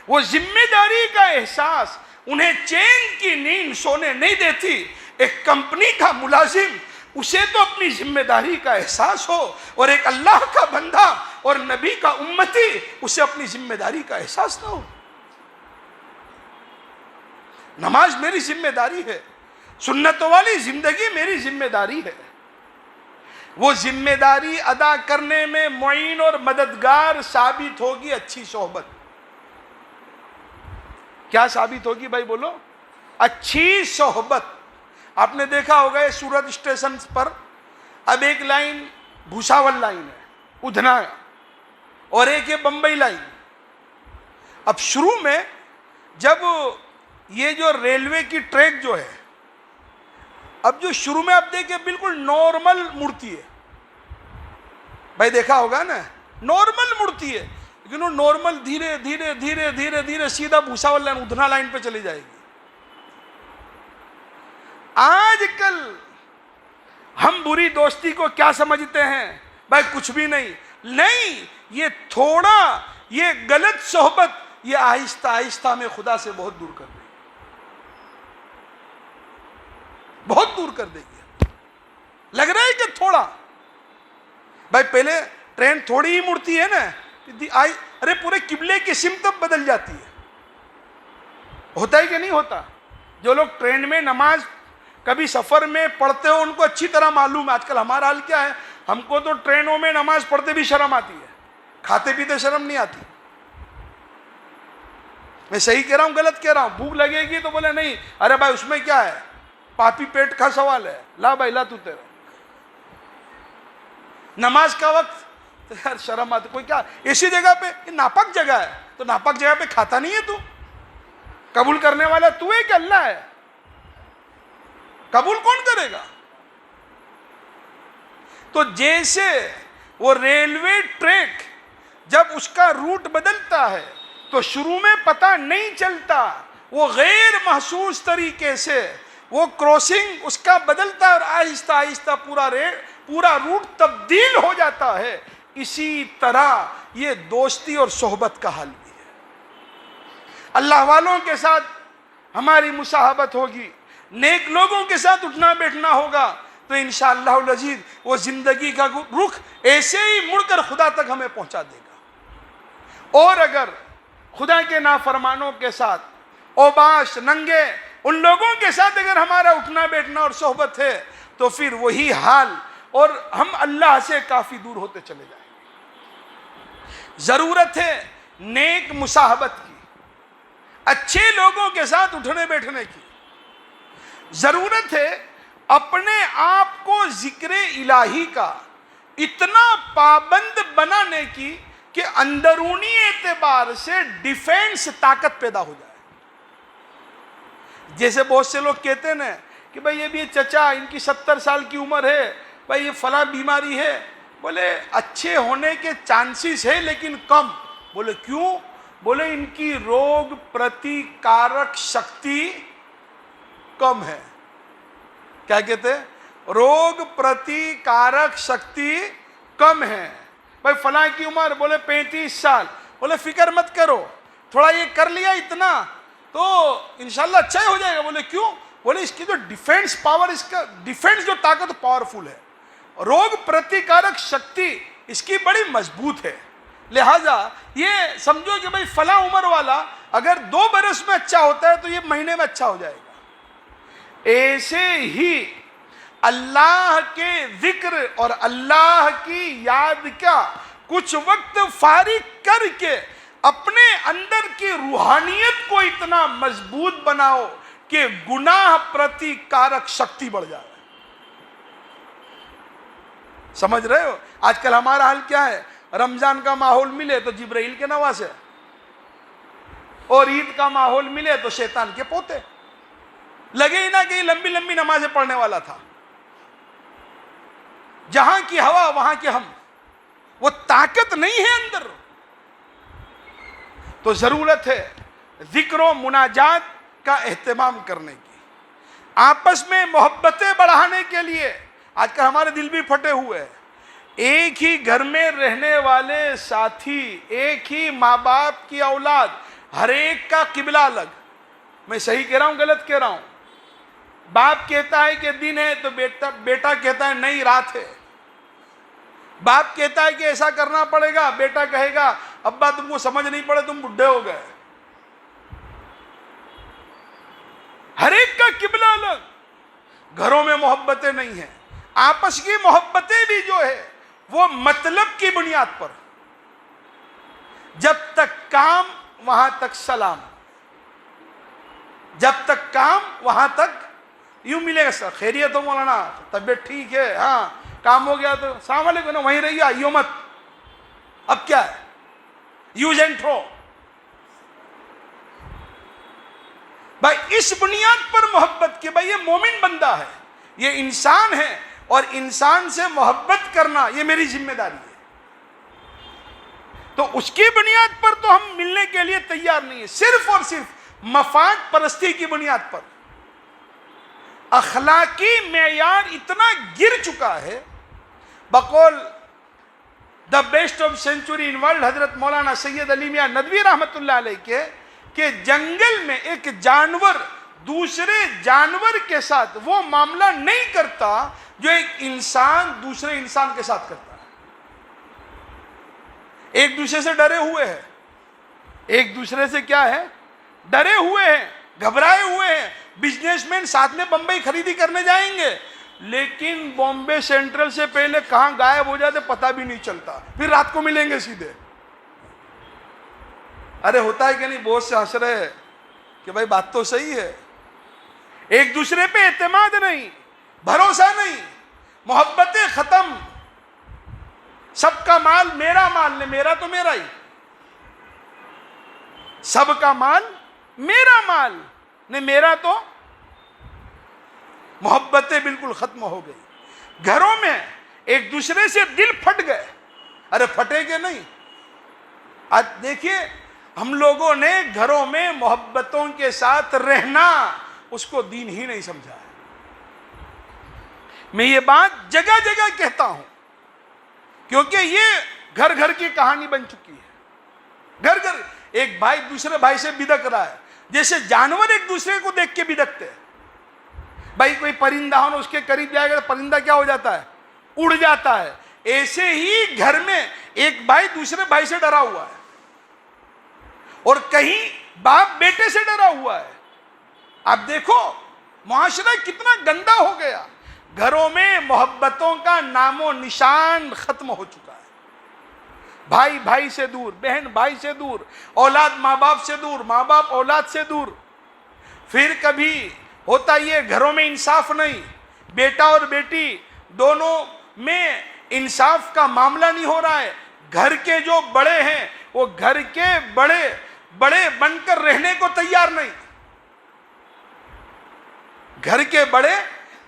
وہ ذمہ داری کا احساس انہیں چین کی نیند سونے نہیں دیتی. ایک کمپنی کا ملازم اسے تو اپنی ذمہ داری کا احساس ہو، اور ایک اللہ کا بندہ اور نبی کا امتی اسے اپنی ذمہ داری کا احساس نہ ہو. نماز میری ذمہ داری ہے، سنتوں والی زندگی میری ذمہ داری ہے. وہ ذمہ داری ادا کرنے میں معین اور مددگار ثابت ہوگی اچھی صحبت. کیا ثابت ہوگی بھائی بولو؟ اچھی صحبت. آپ نے دیکھا ہوگا یہ سورت اسٹیشن پر اب ایک لائن بھوساول لائن ہے، ادھنا، اور ایک ہے بمبئی لائن. اب شروع میں جب یہ جو ریلوے کی ٹریک جو ہے، اب جو شروع میں آپ دیکھیں بالکل نارمل مڑتی ہے. بھائی دیکھا ہوگا نا، نارمل مڑتی ہے، لیکن وہ نارمل دھیرے دھیرے دھیرے دھیرے دھیرے سیدھا بھوساول لائن ادھنا لائن پہ چلی جائے گی. آج کل ہم بری دوستی کو کیا سمجھتے ہیں؟ بھائی کچھ بھی نہیں، یہ تھوڑا، یہ غلط صحبت یہ آہستہ آہستہ میں خدا سے بہت دور کر دے گی، بہت دور کر دے گی. لگ رہا ہے کہ تھوڑا، بھائی پہلے ٹرین تھوڑی ہی مڑتی ہے نا، ارے پورے قبلے کی سمت بدل جاتی ہے. ہوتا ہے کہ نہیں ہوتا؟ جو لوگ ٹرین میں نماز کبھی سفر میں پڑھتے ہو ان کو اچھی طرح معلوم ہے. آج کل ہمارا حال کیا ہے؟ ہم کو تو ٹرینوں میں نماز پڑھتے بھی شرم آتی ہے، کھاتے پیتے شرم نہیں آتی. میں صحیح کہہ رہا ہوں غلط کہہ رہا ہوں؟ بھوک لگے گی تو بولے نہیں، ارے بھائی اس میں کیا ہے، پاپی پیٹ کا سوال ہے، لا بھائی لا تو تیرا. نماز کا وقت تو یار شرم آتی. کوئی کیا ایسی جگہ پہ، یہ ناپاک جگہ ہے، تو ناپاک جگہ پہ کھاتا نہیں ہے تو؟ قبول کرنے والا تو ہے کہ اللہ ہے؟ قبول کون کرے گا؟ تو جیسے وہ ریلوے ٹریک جب اس کا روٹ بدلتا ہے تو شروع میں پتہ نہیں چلتا، وہ غیر محسوس طریقے سے وہ کروسنگ اس کا بدلتا ہے اور آہستہ آہستہ پورا روٹ تبدیل ہو جاتا ہے. اسی طرح یہ دوستی اور صحبت کا حال بھی ہے. اللہ والوں کے ساتھ ہماری مصاحبت ہوگی، نیک لوگوں کے ساتھ اٹھنا بیٹھنا ہوگا، تو انشاءاللہ العزیز وہ زندگی کا رخ ایسے ہی مڑ کر خدا تک ہمیں پہنچا دے گا. اور اگر خدا کے نافرمانوں کے ساتھ، اوباش، ننگے، ان لوگوں کے ساتھ اگر ہمارا اٹھنا بیٹھنا اور صحبت ہے تو پھر وہی حال، اور ہم اللہ سے کافی دور ہوتے چلے جائیں گے. ضرورت ہے نیک مصاحبت کی، اچھے لوگوں کے ساتھ اٹھنے بیٹھنے کی. ضرورت ہے اپنے آپ کو ذکر الہی کا اتنا پابند بنانے کی کہ اندرونی اعتبار سے ڈیفینس طاقت پیدا ہو جائے. جیسے بہت سے لوگ کہتے ہیں نا کہ بھائی یہ بھی چچا، ان کی 70 سال کی عمر ہے، بھائی یہ فلاں بیماری ہے. بولے اچھے ہونے کے چانسز ہے لیکن کم. بولے کیوں؟ بولے ان کی روگ پرتیکارک شکتی کم ہے. کیا کہتے ہیں؟ روگ پرتیکارک شکتی کم ہے. بھائی فلاں کی عمر بولے 35 سال. بولے فکر مت کرو، تھوڑا یہ کر لیا اتنا تو انشاءاللہ اچھا ہی ہو جائے گا. بولے کیوں؟ بولے اس کی جو ڈیفینس پاور، اس کا ڈیفینس جو طاقت پاورفل ہے، روگ پرتیکارک شکتی اس کی بڑی مضبوط ہے. لہذا یہ سمجھو کہ بھائی فلاں عمر والا اگر 2 برس میں اچھا ہوتا ہے تو یہ مہینے میں اچھا ہو جائے گا. ایسے ہی اللہ کے ذکر اور اللہ کی یاد کا کچھ وقت فارغ کر کے اپنے اندر کی روحانیت کو اتنا مضبوط بناؤ کہ گناہ پرتیکارک شکتی بڑھ جائے. سمجھ رہے ہو؟ آج کل ہمارا حال کیا ہے؟ رمضان کا ماحول ملے تو جبرائیل کے نواسے، اور عید کا ماحول ملے تو شیطان کے پوتے. لگے ہی نہ کہ یہ لمبی لمبی نمازیں پڑھنے والا تھا. جہاں کی ہوا وہاں کے ہم، وہ طاقت نہیں ہے اندر. تو ضرورت ہے ذکر و مناجات کا اہتمام کرنے کی، آپس میں محبتیں بڑھانے کے لیے. آج کل ہمارے دل بھی پھٹے ہوئے ہیں. ایک ہی گھر میں رہنے والے ساتھی، ایک ہی ماں باپ کی اولاد، ہر ایک کا قبلہ الگ. میں صحیح کہہ رہا ہوں غلط کہہ رہا ہوں؟ باپ کہتا ہے کہ دن ہے تو بیٹا کہتا ہے نہیں رات ہے. باپ کہتا ہے کہ ایسا کرنا پڑے گا، بیٹا کہے گا ابا تم کو سمجھ نہیں پڑے، تم بڈھے ہو گئے. ہر ایک کا قبلہ الگ. گھروں میں محبتیں نہیں ہیں. آپس کی محبتیں بھی جو ہے وہ مطلب کی بنیاد پر. جب تک کام وہاں تک سلام، جب تک کام وہاں تک یوں ملے گا. سر خیریت ہو مولانا؟ طبیعت ٹھیک ہے؟ ہاں. کام ہو گیا تو السلام علیکم، وہیں رہیے، آئیو مت. اب کیا ہے؟ Use and through. بھائی اس بنیاد پر محبت کہ بھائی یہ مومن بندہ ہے، یہ انسان ہے، اور انسان سے محبت کرنا یہ میری ذمہ داری ہے. تو اس کی بنیاد پر تو ہم ملنے کے لیے تیار نہیں ہیں. صرف اور صرف مفاد پرستی کی بنیاد پر. اخلاقی معیار اتنا گر چکا ہے. بقول the best of century in world حضرت مولانا سید علی میاں ندوی رحمت اللہ علیہ کے، کہ جنگل میں ایک جانور دوسرے جانور کے ساتھ وہ معاملہ نہیں کرتا جو ایک انسان دوسرے انسان کے ساتھ کرتا ہے. ایک دوسرے سے ڈرے ہوئے ہیں، ایک دوسرے سے کیا ہے؟ ڈرے ہوئے ہیں، گھبرائے ہوئے ہیں. بزنس مین ساتھ میں بمبئی خریدی کرنے جائیں گے، لیکن بامبے سینٹرل سے پہلے کہاں غائب ہو جاتے پتہ بھی نہیں چلتا، پھر رات کو ملیں گے سیدھے. ارے ہوتا ہے کہ نہیں؟ بہت سے ہنس رہے ہیں کہ بھائی بات تو صحیح ہے. ایک دوسرے پہ اعتماد نہیں، بھروسہ نہیں، محبتیں ختم. سب کا مال میرا مال نہیں، میرا تو میرا ہی. سب کا مال میرا مال نہیں، میرا تو. محبتیں بالکل ختم ہو گئی. گھروں میں ایک دوسرے سے دل پھٹ گئے. ارے پھٹے گے نہیں؟ آج دیکھیے ہم لوگوں نے گھروں میں محبتوں کے ساتھ رہنا اس کو دین ہی نہیں سمجھا ہے. میں یہ بات جگہ جگہ کہتا ہوں کیونکہ یہ گھر گھر کی کہانی بن چکی ہے. گھر گھر ایک بھائی دوسرے بھائی سے بدک رہا ہے, جیسے جانور ایک دوسرے کو دیکھ کے بدکتے ہیں. بھائی کوئی پرندہ ہو اس کے قریب جائے گا تو پرندہ کیا ہو جاتا ہے؟ اڑ جاتا ہے. ایسے ہی گھر میں ایک بھائی دوسرے بھائی سے ڈرا ہوا ہے, اور کہیں باپ بیٹے سے ڈرا ہوا ہے. اب دیکھو معاشرہ کتنا گندا ہو گیا. گھروں میں محبتوں کا نام و نشان ختم ہو چکا ہے. بھائی بھائی سے دور, بہن بھائی سے دور, اولاد ماں باپ سے دور, ماں باپ اولاد سے دور. پھر کبھی ہوتا یہ گھروں میں انصاف نہیں, بیٹا اور بیٹی دونوں میں انصاف کا معاملہ نہیں ہو رہا ہے. گھر کے جو بڑے ہیں وہ گھر کے بڑے بڑے بن کر رہنے کو تیار نہیں. گھر کے بڑے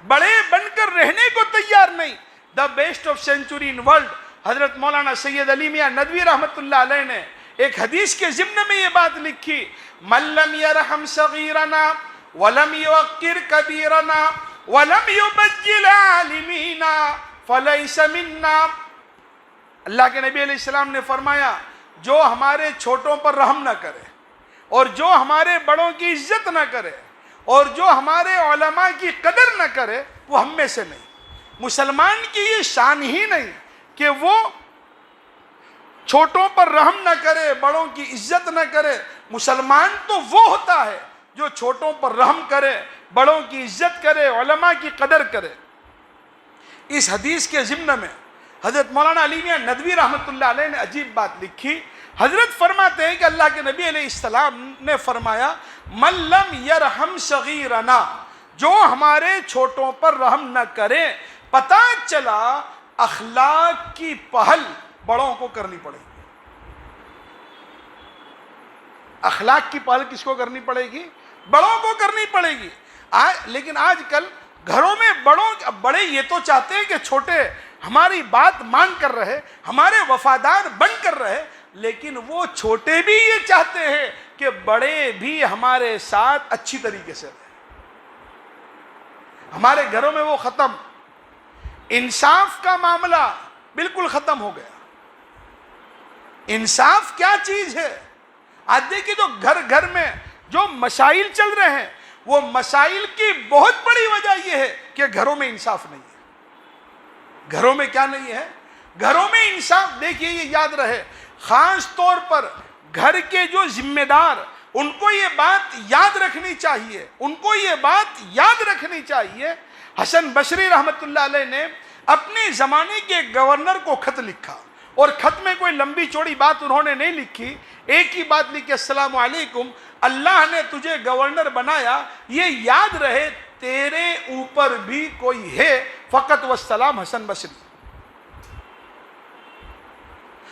بڑے بن کر رہنے کو تیار نہیں. The best of century in world حضرت مولانا سید علی میاں ندوی رحمت اللہ علیہ نے ایک حدیث کے ضمن میں یہ بات لکھی, من لم یرحم صغیرنا ولم یوقر کبیرنا ولم یبجل عالمینا فلیس منا. اللہ کے نبی علیہ السلام نے فرمایا, جو ہمارے چھوٹوں پر رحم نہ کرے اور جو ہمارے بڑوں کی عزت نہ کرے اور جو ہمارے علماء کی قدر نہ کرے وہ ہم میں سے نہیں. مسلمان کی یہ شان ہی نہیں کہ وہ چھوٹوں پر رحم نہ کرے, بڑوں کی عزت نہ کرے. مسلمان تو وہ ہوتا ہے جو چھوٹوں پر رحم کرے, بڑوں کی عزت کرے, علماء کی قدر کرے. اس حدیث کے ضمن میں حضرت مولانا علی میاں ندوی رحمت اللہ علیہ نے عجیب بات لکھی. حضرت فرماتے ہیں کہ اللہ کے نبی علیہ السلام نے فرمایا, من لم یرحم صغیرنا, جو ہمارے چھوٹوں پر رحم نہ کرے. پتہ چلا اخلاق کی پہل بڑوں کو کرنی پڑے گی. اخلاق کی پہل کس کو کرنی پڑے گی؟ بڑوں کو کرنی پڑے گی. لیکن آج کل گھروں میں بڑے یہ تو چاہتے ہیں کہ چھوٹے ہماری بات مان کر رہے, ہمارے وفادار بن کر رہے, لیکن وہ چھوٹے بھی یہ چاہتے ہیں کہ بڑے بھی ہمارے ساتھ اچھی طریقے سے رہیں. ہمارے گھروں میں وہ ختم, انصاف کا معاملہ بالکل ختم ہو گیا. انصاف کیا چیز ہے؟ آج دیکھیے جو گھر گھر میں جو مسائل چل رہے ہیں, وہ مسائل کی بہت بڑی وجہ یہ ہے کہ گھروں میں انصاف نہیں ہے. گھروں میں کیا نہیں ہے؟ گھروں میں انصاف. دیکھیے یہ یاد رہے, خاص طور پر گھر کے جو ذمہ دار, ان کو یہ بات یاد رکھنی چاہیے, ان کو یہ بات یاد رکھنی چاہیے. حسن بصری رحمت اللہ علیہ نے اپنے زمانے کے گورنر کو خط لکھا, اور خط میں کوئی لمبی چوڑی بات انہوں نے نہیں لکھی, ایک ہی بات لکھی, السلام علیکم, اللہ نے تجھے گورنر بنایا, یہ یاد رہے تیرے اوپر بھی کوئی ہے, فقط والسلام حسن بصری.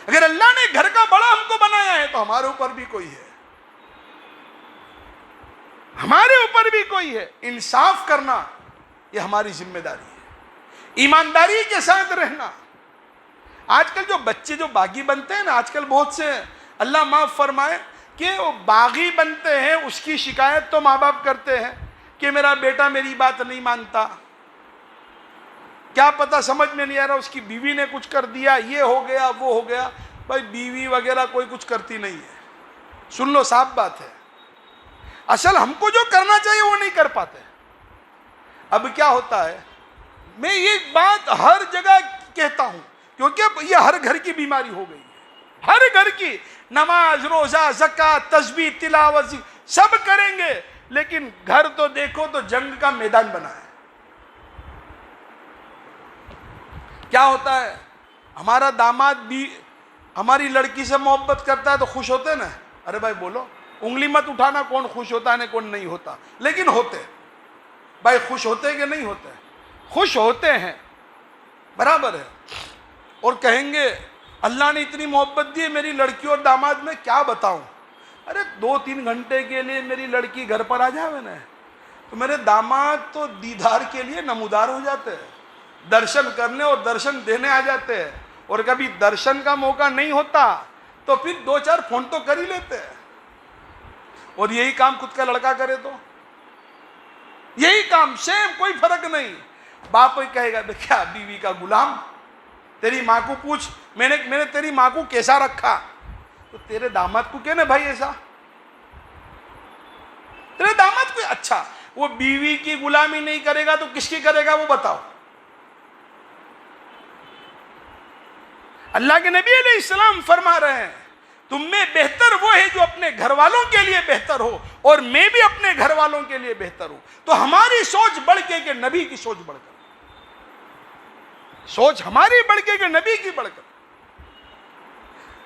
اگر اللہ نے گھر کا بڑا ہم کو بنایا ہے تو ہمارے اوپر بھی کوئی ہے, ہمارے اوپر بھی کوئی ہے. انصاف کرنا یہ ہماری ذمہ داری ہے, ایمانداری کے ساتھ رہنا. آج کل جو بچے جو باغی بنتے ہیں نا, آج کل بہت سے, اللہ معاف فرمائے, کہ وہ باغی بنتے ہیں, اس کی شکایت تو ماں باپ کرتے ہیں کہ میرا بیٹا میری بات نہیں مانتا, کیا پتہ سمجھ میں نہیں آ رہا, اس کی بیوی نے کچھ کر دیا, یہ ہو گیا وہ ہو گیا. بھائی بیوی وغیرہ کوئی کچھ کرتی نہیں ہے, سن لو صاف بات ہے. اصل ہم کو جو کرنا چاہیے وہ نہیں کر پاتے. اب کیا ہوتا ہے, میں یہ بات ہر جگہ کہتا ہوں کیونکہ یہ ہر گھر کی بیماری ہو گئی ہے. ہر گھر کی, نماز روزہ زکوٰۃ تسبیح تلاوت سب کریں گے, لیکن گھر تو دیکھو تو جنگ کا میدان بنا ہے. کیا ہوتا ہے, ہمارا داماد بھی ہماری لڑکی سے محبت کرتا ہے تو خوش ہوتے نا. ارے بھائی بولو, انگلی مت اٹھانا کون خوش ہوتا ہے کون نہیں ہوتا, لیکن ہوتے. بھائی خوش ہوتے کہ نہیں ہوتے؟ خوش ہوتے ہیں, برابر ہے. اور کہیں گے اللہ نے اتنی محبت دی ہے میری لڑکی اور داماد میں, کیا بتاؤں. ارے 2-3 گھنٹے کے لیے میری لڑکی گھر پر آ جائے نا, تو میرے داماد تو دیدار کے لیے نمودار ہو جاتے ہیں, درشن کرنے اور درشن دینے آ جاتے ہیں. اور کبھی درشن کا موقع نہیں ہوتا تو پھر 2-4 فون تو کر ہی لیتے ہیں. اور یہی کام خود کا لڑکا کرے تو یہی کام سیم, کوئی فرق نہیں. باپ کہے گا کیا بیوی کا غلام, تیری ماں کو پوچھ میں نے تیری ماں کو کیسا رکھا، تو تیرے داماد کو کہنا بھائی ایسا، تیرے داماد کو اچھا، وہ بیوی کی غلامی نہیں کرے گا تو کس کی کرے گا وہ بتاؤ؟ اللہ کے نبی علیہ السلام فرما رہے ہیں تم میں بہتر وہ ہے جو اپنے گھر والوں کے لیے بہتر ہو، اور میں بھی اپنے گھر والوں کے لیے بہتر ہوں۔ تو ہماری سوچ بڑھ کے کہ نبی کی سوچ بڑھ کر، سوچ ہماری بڑھ کے کہ نبی کی بڑھ کر۔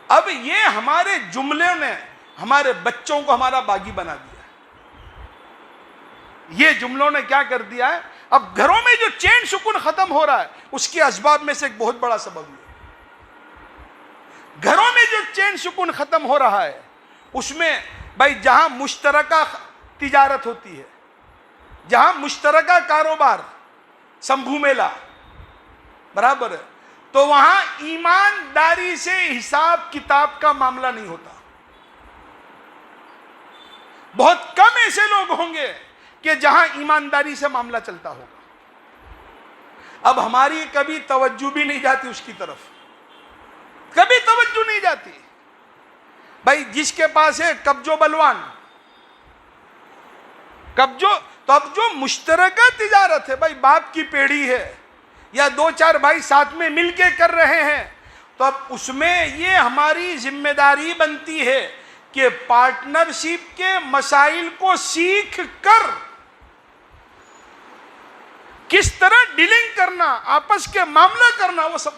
اب یہ ہمارے جملے نے ہمارے بچوں کو ہمارا باغی بنا دیا، یہ جملوں نے کیا کر دیا ہے، اب گھروں میں جو چین سکون ختم ہو رہا ہے اس کے اسباب میں سے ایک بہت بڑا سبب ہے۔ گھروں میں جو چین سکون ختم ہو رہا ہے اس میں بھائی جہاں مشترکہ تجارت ہوتی ہے، جہاں مشترکہ کاروبار، سمبھو میلہ برابر ہے، تو وہاں ایمانداری سے حساب کتاب کا معاملہ نہیں ہوتا۔ بہت کم ایسے لوگ ہوں گے کہ جہاں ایمانداری سے معاملہ چلتا ہوگا۔ اب ہماری کبھی توجہ بھی نہیں جاتی اس کی طرف، کبھی توجہ نہیں جاتی۔ بھائی جس کے پاس ہے قبضو بلوان، قبضو، تو اب جو مشترکہ تجارت ہے، بھائی باپ کی پیڑھی ہے یا دو چار بھائی ساتھ میں مل کے کر رہے ہیں، تو اب اس میں یہ ہماری ذمہ داری بنتی ہے کہ پارٹنرشپ کے مسائل کو سیکھ کر کس طرح ڈیلنگ کرنا، آپس کے معاملہ کرنا، وہ سب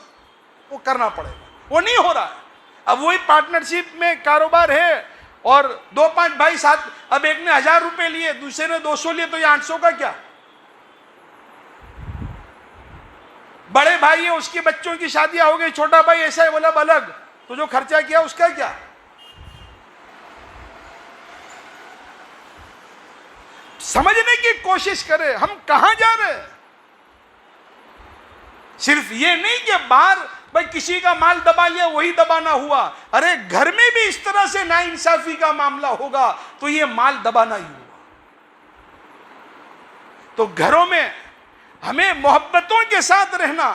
وہ کرنا پڑے گا۔ وہ نہیں ہو رہا ہے۔ اب وہی پارٹنرشپ میں کاروبار ہے اور دو پانچ بھائی ساتھ، اب ایک نے 1000 روپے لیے، دوسرے نے 200 لیے، تو یہ 800 کا کیا؟ بڑے بھائی ہیں اس کے بچوں کی شادیاں ہو گئی، چھوٹا بھائی ایسا ہے بولا الگ، تو جو خرچہ کیا اس کا کیا؟ سمجھنے کی کوشش کرے ہم کہاں جا رہے ہیں۔ صرف یہ نہیں کہ باہر بھائی کسی کا مال دبا لیا وہی دبانا ہوا، ارے گھر میں بھی اس طرح سے ناانصافی کا معاملہ ہوگا تو یہ مال دبانا ہی ہوا۔ تو گھروں میں ہمیں محبتوں کے ساتھ رہنا،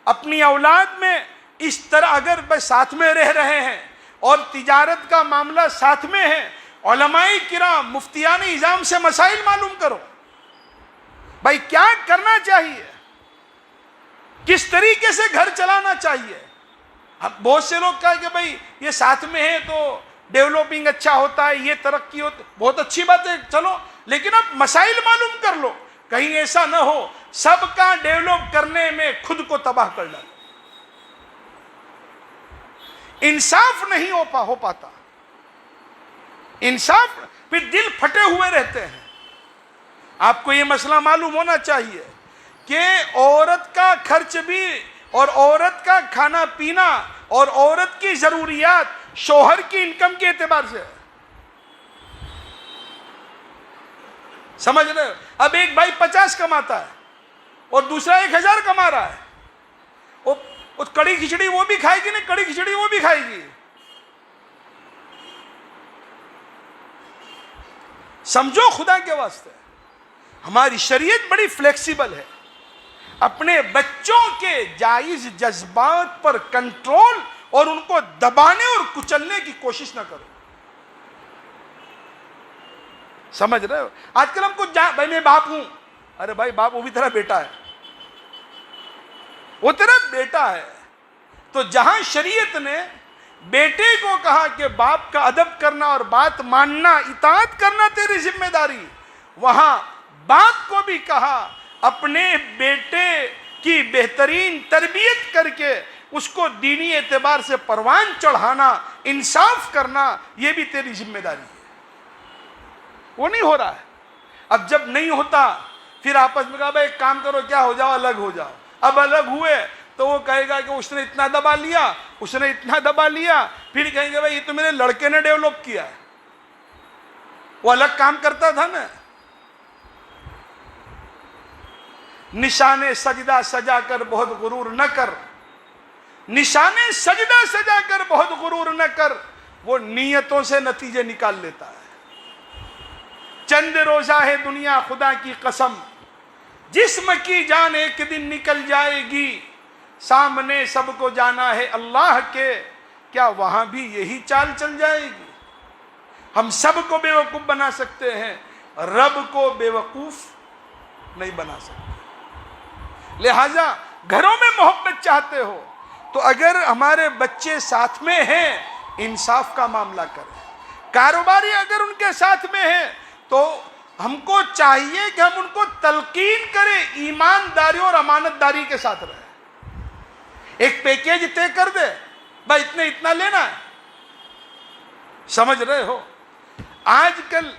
اپنی اولاد میں اس طرح اگر بھائی ساتھ میں رہ رہے ہیں اور تجارت کا معاملہ ساتھ میں ہے، علماء کرام مفتیان اعظام سے مسائل معلوم کرو، بھائی کیا کرنا چاہیے، کس طریقے سے گھر چلانا چاہیے۔ اب بہت سے لوگ کہا کہ بھائی یہ ساتھ میں ہے تو ڈیولپنگ اچھا ہوتا ہے، یہ ترقی ہوتی، بہت اچھی بات ہے، چلو، لیکن اب مسائل معلوم کر لو، کہیں ایسا نہ ہو سب کا ڈیولپ کرنے میں خود کو تباہ کر ڈالو۔ انصاف نہیں ہو پاتا، انصاف، پھر دل پھٹے ہوئے رہتے ہیں۔ آپ کو یہ مسئلہ معلوم ہونا چاہیے کہ عورت کا خرچ بھی اور عورت کا کھانا پینا اور عورت کی ضروریات شوہر کی انکم کے اعتبار سے ہے۔ سمجھ رہے ہو؟ اب ایک بھائی 50 کماتا ہے اور دوسرا 1000 کما رہا ہے، وہ کڑی کھچڑی وہ بھی کھائے گی، نہیں کڑی کھچڑی وہ بھی کھائے گی۔ سمجھو خدا کے واسطے، ہماری شریعت بڑی فلیکسیبل ہے۔ اپنے بچوں کے جائز جذبات پر کنٹرول اور ان کو دبانے اور کچلنے کی کوشش نہ کرو۔ سمجھ رہے ہو؟ آج کل ہم کو بھائی میں باپ ہوں، ارے بھائی باپ وہ بھی تیرا بیٹا ہے، وہ تیرا بیٹا ہے۔ تو جہاں شریعت نے بیٹے کو کہا کہ باپ کا ادب کرنا اور بات ماننا، اطاعت کرنا تیری ذمہ داری، وہاں باپ کو بھی کہا اپنے بیٹے کی بہترین تربیت کر کے اس کو دینی اعتبار سے پروان چڑھانا، انصاف کرنا، یہ بھی تیری ذمہ داری ہے۔ وہ نہیں ہو رہا ہے۔ اب جب نہیں ہوتا پھر آپس میں کہا بھائی ایک کام کرو، کیا ہو جاؤ، الگ ہو جاؤ۔ اب الگ ہوئے تو وہ کہے گا کہ اس نے اتنا دبا لیا، اس نے اتنا دبا لیا، پھر کہیں گے بھائی یہ تو میرے لڑکے نے ڈیولپ کیا ہے، وہ الگ کام کرتا تھا نا۔ نشانے سجدہ سجا کر بہت غرور نہ کر، نشانے سجدہ سجا کر بہت غرور نہ کر، وہ نیتوں سے نتیجے نکال لیتا ہے۔ چند روزہ ہے دنیا خدا کی قسم، جسم کی جان ایک دن نکل جائے گی، سامنے سب کو جانا ہے اللہ کے، کیا وہاں بھی یہی چال چل جائے گی؟ ہم سب کو بیوقوف بنا سکتے ہیں، رب کو بیوقوف نہیں بنا سکتے۔ لہذا گھروں میں محبت چاہتے ہو تو اگر ہمارے بچے ساتھ میں ہیں انصاف کا معاملہ کریں، کاروباری اگر ان کے ساتھ میں ہیں تو ہم کو چاہیے کہ ہم ان کو تلقین کریں ایمانداری اور امانت داری کے ساتھ رہیں۔ ایک پیکیج طے کر دے، بھائی اتنا لینا ہے، سمجھ رہے ہو؟ آج کل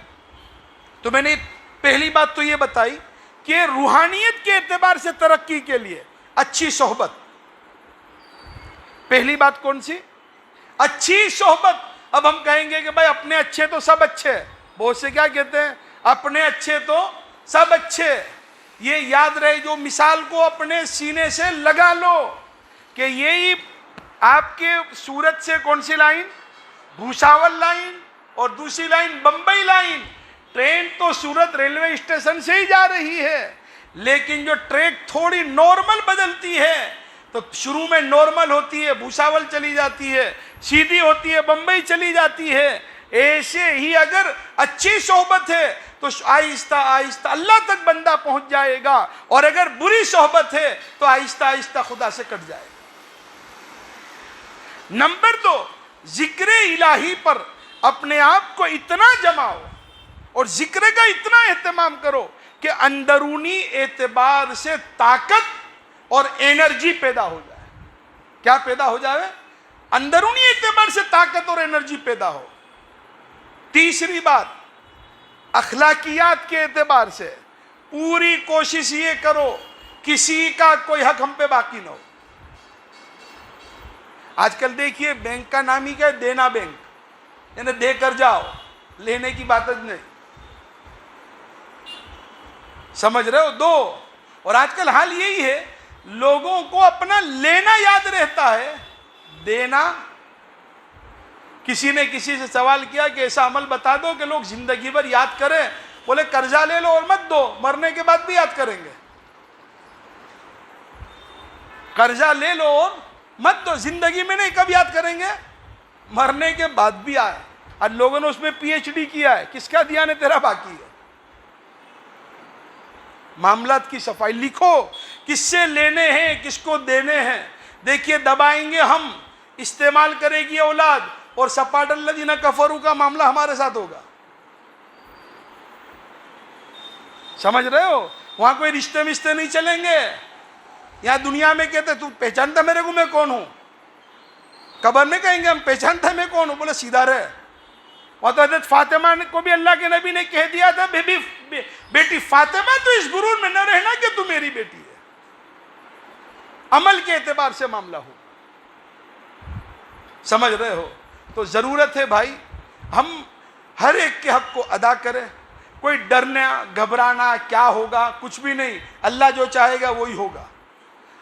تو میں نے پہلی بات تو یہ بتائی کہ روحانیت کے اعتبار سے ترقی کے لیے اچھی صحبت، پہلی بات کون سی؟ اچھی صحبت۔ اب ہم کہیں گے کہ بھائی اپنے اچھے تو سب اچھے، بہت سے کیا کہتے ہیں؟ اپنے اچھے تو سب اچھے۔ یہ یاد رہے، جو مثال کو اپنے سینے سے لگا لو کہ یہی آپ کے سورت سے کون سی لائن؟ بھوساول لائن، اور دوسری لائن بمبئی لائن۔ ٹرین تو سورت ریلوے اسٹیشن سے ہی جا رہی ہے، لیکن جو ٹریک تھوڑی نارمل بدلتی ہے تو شروع میں نارمل ہوتی ہے، بھوساول چلی جاتی ہے، سیدھی ہوتی ہے، بمبئی چلی جاتی ہے۔ ایسے ہی اگر اچھی صحبت ہے تو آہستہ آہستہ اللہ تک بندہ پہنچ جائے گا، اور اگر بری صحبت ہے تو آہستہ آہستہ خدا سے کٹ جائے گا۔ نمبر 2، ذکر الہی پر اپنے آپ کو اتنا جماؤ اور ذکر کا اتنا اہتمام کرو کہ اندرونی اعتبار سے طاقت اور انرجی پیدا ہو جائے۔ کیا پیدا ہو جائے؟ اندرونی اعتبار سے طاقت اور انرجی پیدا ہو۔ تیسری بات، اخلاقیات کے اعتبار سے پوری کوشش یہ کرو کسی کا کوئی حق ہم پہ باقی نہ ہو۔ آج کل دیکھیے بینک کا نام ہی کیا ہے؟ دینا بینک، یعنی دے کر جاؤ، لینے کی بات نہیں، سمجھ رہے ہو؟ دو۔ اور آج کل حال یہی ہے، لوگوں کو اپنا لینا یاد رہتا ہے، دینا۔ کسی نے کسی سے سوال کیا کہ ایسا عمل بتا دو کہ لوگ زندگی بھر یاد کریں، بولے قرضہ لے لو اور مت دو، مرنے کے بعد بھی یاد کریں گے۔ قرضہ لے لو اور مت دو، زندگی میں نہیں، کب یاد کریں گے؟ مرنے کے بعد بھی آئے۔ آج لوگوں نے اس میں پی ایچ ڈی کیا ہے، کس کا دیا نے تیرا باقی ہے۔ معاملات کی صفائی لکھو، کس سے لینے ہیں، کس کو دینے ہیں۔ دیکھیے دبائیں گے ہم، استعمال کرے گی اولاد، اور سپاٹ الذین کفروا کا معاملہ ہمارے ساتھ ہوگا۔ سمجھ رہے ہو؟ وہاں کوئی رشتے مشتے نہیں چلیں گے۔ یہاں دنیا میں کہتے تو پہچانتا میرے کو میں کون ہوں، قبر میں کہیں گے ہم پہچانتا میں کون ہوں، بولے سیدھا رہے۔ اور تو حضرت فاطمہ کو بھی اللہ کے نبی نے کہہ دیا تھا، بیٹی فاطمہ تو اس غرور میں نہ رہنا کہ تو میری بیٹی ہے۔ عمل کے اعتبار سے معاملہ ہو، سمجھ رہے ہو؟ تو ضرورت ہے بھائی ہم ہر ایک کے حق کو ادا کریں۔ کوئی ڈرنا گھبرانا کیا ہوگا، کچھ بھی نہیں، اللہ جو چاہے گا وہی ہوگا۔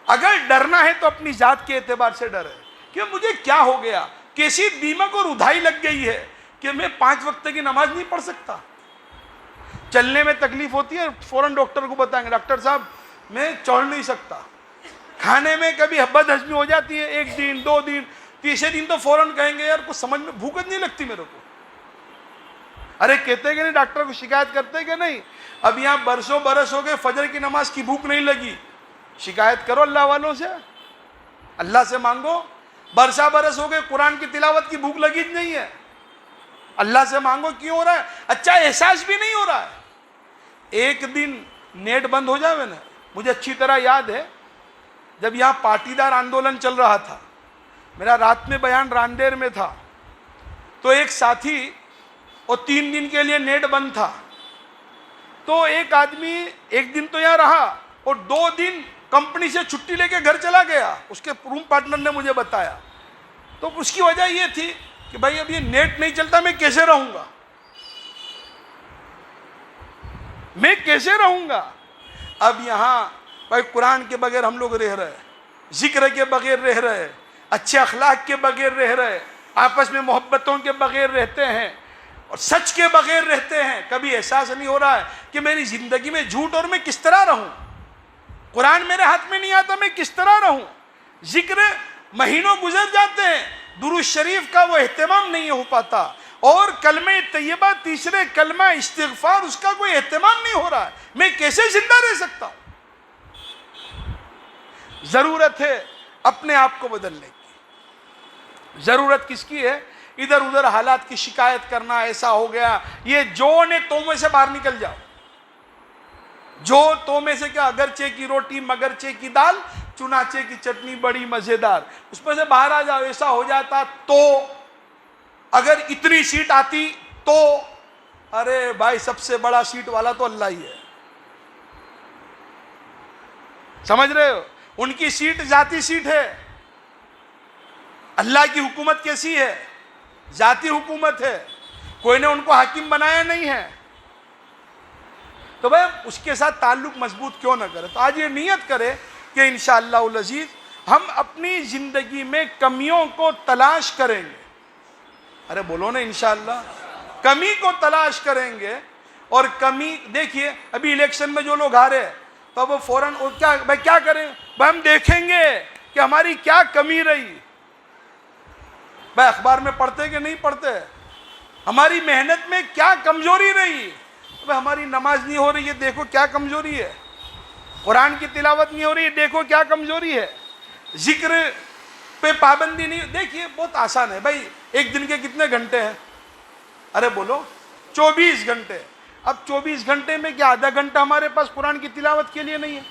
اگر ڈرنا ہے تو اپنی ذات کے اعتبار سے ڈرے کہ مجھے کیا ہو گیا، کیسی دیمک اور ادھائی لگ گئی ہے کہ میں 5 وقت کی نماز نہیں پڑھ سکتا۔ چلنے میں تکلیف ہوتی ہے، فوراً ڈاکٹر کو بتائیں گے ڈاکٹر صاحب میں چل نہیں سکتا۔ کھانے میں کبھی بد ہضمی ہو جاتی ہے، 1 دن 2 دن، تیسرے دن تو فوراً کہیں گے یار کچھ سمجھ میں بھوک نہیں لگتی میرے کو۔ ارے کہتے کہ نہیں، ڈاکٹر کو شکایت کرتے کہ نہیں؟ اب یہاں برسوں برس ہو گئے فجر کی نماز کی بھوک نہیں لگی، شکایت کرو اللہ والوں سے، اللہ سے مانگو۔ برسا برس ہو گئے قرآن کی تلاوت کی بھوک لگی نہیں ہے، اللہ سے مانگو کیوں ہو رہا ہے؟ اچھا احساس بھی نہیں ہو رہا ہے۔ ایک دن نیٹ بند ہو جائے نا، مجھے اچھی طرح یاد ہے جب یہاں پاٹیدار آندولن چل رہا تھا، میرا رات میں بیان راندیر میں تھا، تو ایک ساتھی اور 3 دن کے لیے نیٹ بند تھا، تو ایک آدمی 1 دن تو یہاں رہا اور 2 دن کمپنی سے چھٹی لے کے گھر چلا گیا، اس کے روم پارٹنر نے مجھے بتایا۔ تو اس کی وجہ یہ تھی کہ بھائی اب یہ نیٹ نہیں چلتا، میں کیسے رہوں گا، میں کیسے رہوں گا۔ اب یہاں بھائی قرآن کے بغیر ہم لوگ رہ رہے، ذکر کے بغیر رہ رہے، اچھے اخلاق کے بغیر رہ رہے، آپس میں محبتوں کے بغیر رہتے ہیں اور سچ کے بغیر رہتے ہیں۔ کبھی احساس نہیں ہو رہا ہے کہ میری زندگی میں جھوٹ اور میں کس طرح رہوں، قرآن میرے ہاتھ میں نہیں آتا میں کس طرح رہوں۔ ذکر مہینوں گزر جاتے ہیں، درود شریف کا وہ اہتمام نہیں ہو پاتا، اور کلمہ طیبہ تیسرے کلمہ استغفار اس کا کوئی اہتمام نہیں ہو رہا ہے، میں کیسے زندہ رہ سکتا ہوں؟ ضرورت ہے اپنے آپ کو بدلنے کی۔ ضرورت کس کی ہے؟ ادھر ادھر حالات کی شکایت کرنا، ایسا ہو گیا، یہ جو نے تو میں سے باہر نکل جاؤ۔ جو تو میں سے کیا، اگرچہ کی روٹی مگرچہ کی دال، چنانچہ کی چٹنی بڑی مزیدار، اس میں سے باہر آ جاؤ۔ ایسا ہو جاتا تو، اگر اتنی سیٹ آتی تو، ارے بھائی سب سے بڑا سیٹ والا تو اللہ ہی ہے، سمجھ رہے ہو؟ ان کی سیٹ ذاتی سیٹ ہے، اللہ کی حکومت کیسی ہے؟ ذاتی حکومت ہے، کوئی نے ان کو حاکم بنایا نہیں ہے، تو بھائی اس کے ساتھ تعلق مضبوط کیوں نہ کرے؟ تو آج یہ نیت کرے کہ انشاءاللہ العزیز ہم اپنی زندگی میں کمیوں کو تلاش کریں گے۔ ارے بولو نا انشاءاللہ، کمی کو تلاش کریں گے۔ اور کمی دیکھیے، ابھی الیکشن میں جو لوگ آ رہے ہیں تو اب فوراً بھائی کیا کریں؟ بھائی ہم دیکھیں گے کہ ہماری کیا کمی رہی۔ بھائی اخبار میں پڑھتے کہ نہیں پڑھتے؟ ہماری محنت میں کیا کمزوری رہی؟ بھائی ہماری نماز نہیں ہو رہی ہے، دیکھو کیا کمزوری ہے۔ قرآن کی تلاوت نہیں ہو رہی ہے، دیکھو کیا کمزوری ہے۔ ذکر پہ پابندی نہیں، دیکھیے بہت آسان ہے بھائی، ایک دن کے کتنے گھنٹے ہیں؟ ارے بولو 24 گھنٹے۔ اب 24 گھنٹے میں کیا آدھا گھنٹہ ہمارے پاس قرآن کی تلاوت کے لیے نہیں ہے؟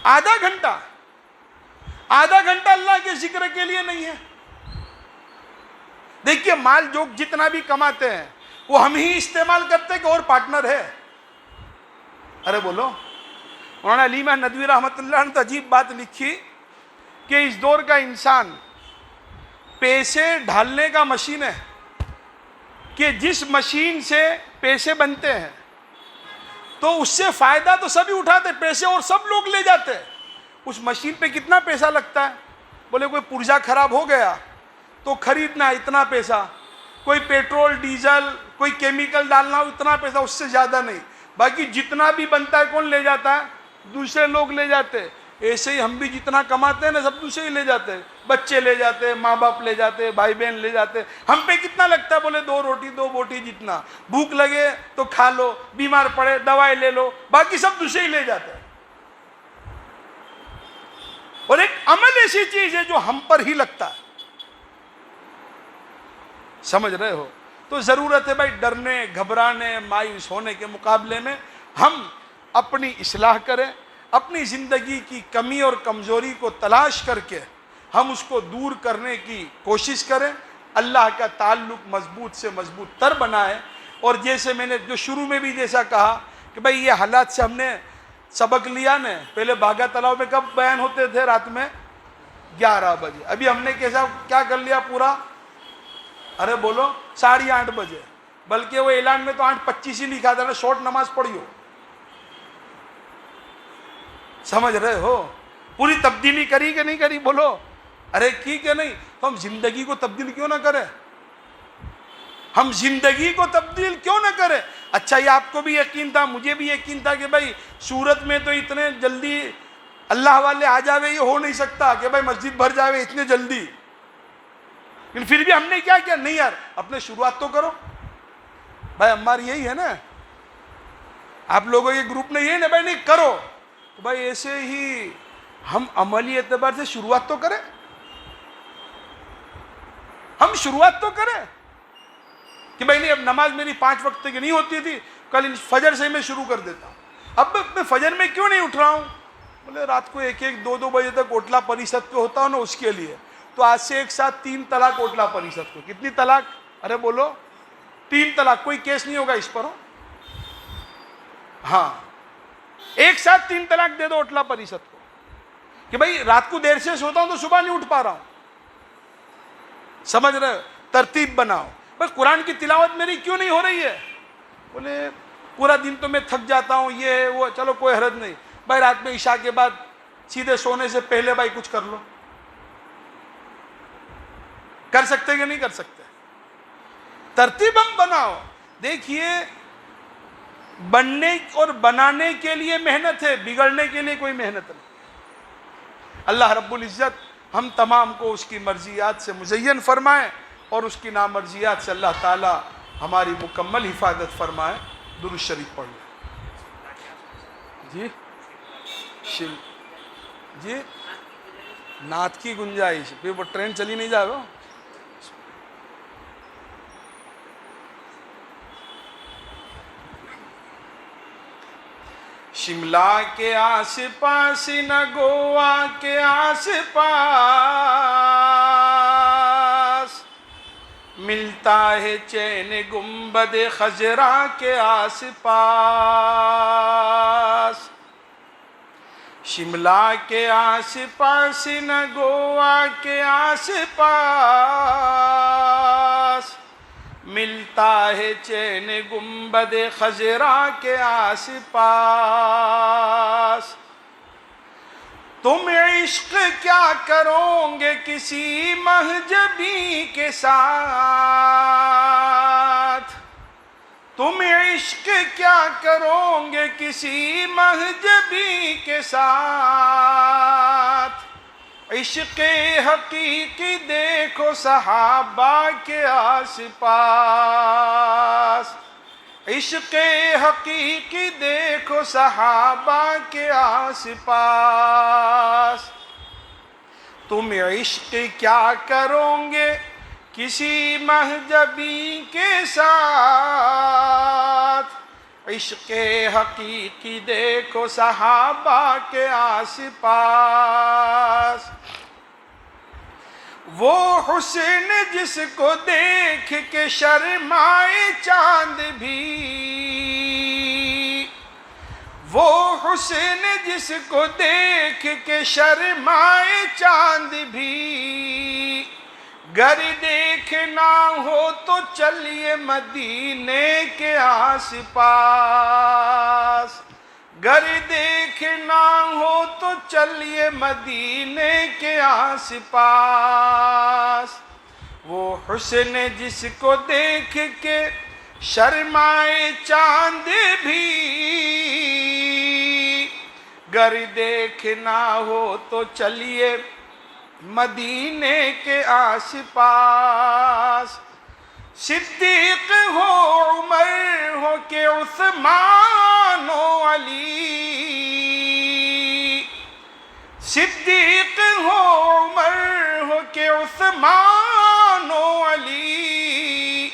آدھا گھنٹہ اللہ کے ذکر کے لیے نہیں ہے؟ دیکھیے مال جو جتنا بھی کماتے ہیں وہ ہم ہی استعمال کرتے کہ اور پارٹنر ہے؟ ارے بولو۔ مولانا علی محمد ندوی رحمۃ اللہ نے عجیب بات لکھی کہ اس دور کا انسان پیسے ڈھالنے کا مشین ہے، کہ جس مشین سے پیسے بنتے ہیں تو اس سے فائدہ تو سبھی اٹھاتے، پیسے اور سب لوگ لے جاتے۔ اس مشین پہ کتنا پیسہ لگتا ہے؟ بولے کوئی پرزا خراب ہو گیا تو خریدنا اتنا پیسہ، کوئی پیٹرول ڈیزل کوئی کیمیکل ڈالنا اتنا پیسہ، اس سے زیادہ نہیں۔ باقی جتنا بھی بنتا ہے کون لے جاتا ہے؟ دوسرے لوگ لے جاتے۔ ایسے ہی ہم بھی جتنا کماتے ہیں نا سب دوسرے ہی لے جاتے ہیں، بچے لے جاتے ہیں، ماں باپ لے جاتے ہیں، بھائی بہن لے جاتے ہیں۔ ہم پہ کتنا لگتا ہے؟ بولے 2 روٹی 2 بوٹی جتنا، بھوک لگے تو کھا لو، بیمار پڑے دوائی لے لو، باقی سب دوسرے ہی لے جاتے ہیں۔ اور ایک عمل ایسی چیز ہے جو ہم پر ہی لگتا ہے، سمجھ رہے ہو؟ تو ضرورت ہے بھائی ڈرنے گھبرانے مایوس ہونے کے مقابلے میں ہم اپنی اصلاح کریں، اپنی زندگی کی کمی اور کمزوری کو تلاش کر کے ہم اس کو دور کرنے کی کوشش کریں، اللہ کا تعلق مضبوط سے مضبوط تر بنائیں۔ اور جیسے میں نے جو شروع میں بھی جیسا کہا کہ بھائی یہ حالات سے ہم نے سبق لیا نا، پہلے باغا تلاؤ میں کب بیان ہوتے تھے؟ رات میں 11 بجے۔ ابھی ہم نے کیا کر لیا پورا؟ ارے بولو 8:30 بجے، بلکہ وہ اعلان میں تو 8:25 ہی لکھا تھا نا، شارٹ نماز پڑھیو، سمجھ رہے ہو؟ پوری تبدیلی کری کہ نہیں کری؟ بولو ارے کی کہ نہیں؟ تو ہم زندگی کو تبدیل کیوں نہ کریں؟ ہم زندگی کو تبدیل کیوں نہ کریں؟ اچھا یہ آپ کو بھی یقین تھا، مجھے بھی یقین تھا کہ بھائی سورت میں تو اتنے جلدی اللہ والے آ جاوے، یہ ہو نہیں سکتا کہ بھائی مسجد بھر جاوے اتنے جلدی، لیکن پھر بھی ہم نے کیا کیا؟ نہیں یار اپنے شروعات تو کرو۔ بھائی ہماری یہی ہے نا، آپ لوگوں کے گروپ نے یہی نا بھائی نہیں کرو، تو بھائی ایسے ہی ہم عملی اعتبار سے شروعات تو کریں، ہم شروعات تو کریں کہ بھائی نہیں اب نماز میری 5 وقت کی نہیں ہوتی تھی، کل فجر سے میں شروع کر دیتا ہوں۔ اب میں فجر میں کیوں نہیں اٹھ رہا ہوں؟ بولے رات کو 1-1 2-2 بجے تک اوٹلا پریشد پہ ہوتا ہوں نا، اس کے لیے تو آج سے ایک ساتھ 3 طلاق اوٹلا پریشد کو۔ کتنی طلاق؟ ارے بولو 3 طلاق، کوئی کیس نہیں ہوگا اس پر، ہاں ایک ساتھ 3 طلاق دے دو اوٹلا پریشد کو کہ بھائی رات کو دیر سے سوتا ہوں تو صبح نہیں اٹھ پا رہا ہوں، سمجھ رہے ہو؟ ترتیب بناؤ۔ بھائی قرآن کی تلاوت میری کیوں نہیں ہو رہی ہے؟ بولے پورا دن تو میں تھک جاتا ہوں، یہ وہ، چلو کوئی حرج نہیں، بھائی رات میں عشاء کے بعد سیدھے سونے سے پہلے بھائی کچھ کر لو۔ کر سکتے کہ نہیں کر سکتے؟ ترتیب ہم بناؤ۔ دیکھیے بننے اور بنانے کے لیے محنت ہے، بگڑنے کے لیے کوئی محنت نہیں۔ اللہ رب العزت ہم تمام کو اس کی مرضیات سے مزین فرمائیں اور اس کی نامرضیات سے اللہ تعالی ہماری مکمل حفاظت فرمائے. درود شریف پڑھ لیں. جی نعت کی گنجائش پھر وہ ٹرین چلی نہیں جائے گا. شملہ کے آس پاس نہ گوا کے آس پاس ملتا ہے چین گنبد خضرا کے آس پاس. شملہ کے آس پاس نہ گوا کے آس پاس ملتا ہے چین گنبد خضرا کے آس پاس. تم عشق کیا کرو گے کسی مہجبی کے ساتھ. تم عشق کیا کرو گے کسی مہجبی کے ساتھ. عشق حقیقی دیکھو صحابہ کے آس پاس. عشق حقیقی دیکھو صحابہ کے آس پاس. تم عشق کیا کرو گے کسی مہجبی کے ساتھ. عشق حقیقی دیکھو صحابہ کے آس پاس. وہ حسن جس کو دیکھ کے شرمائے چاند بھی. وہ حسن جس کو دیکھ کے شرمائے چاند بھی. گر دیکھنا ہو تو چلیے مدینے کے آس پاس. گر دیکھنا ہو تو چلیے مدینے کے آس پاس. وہ حسن جس کو دیکھ کے شرمائے چاند بھی. گر دیکھنا ہو تو چلیے مدینے کے آس پاس. صدیق ہو عمر ہو کہ عثمان و علی. صدیق ہو عمر ہو کہ عثمان و علی.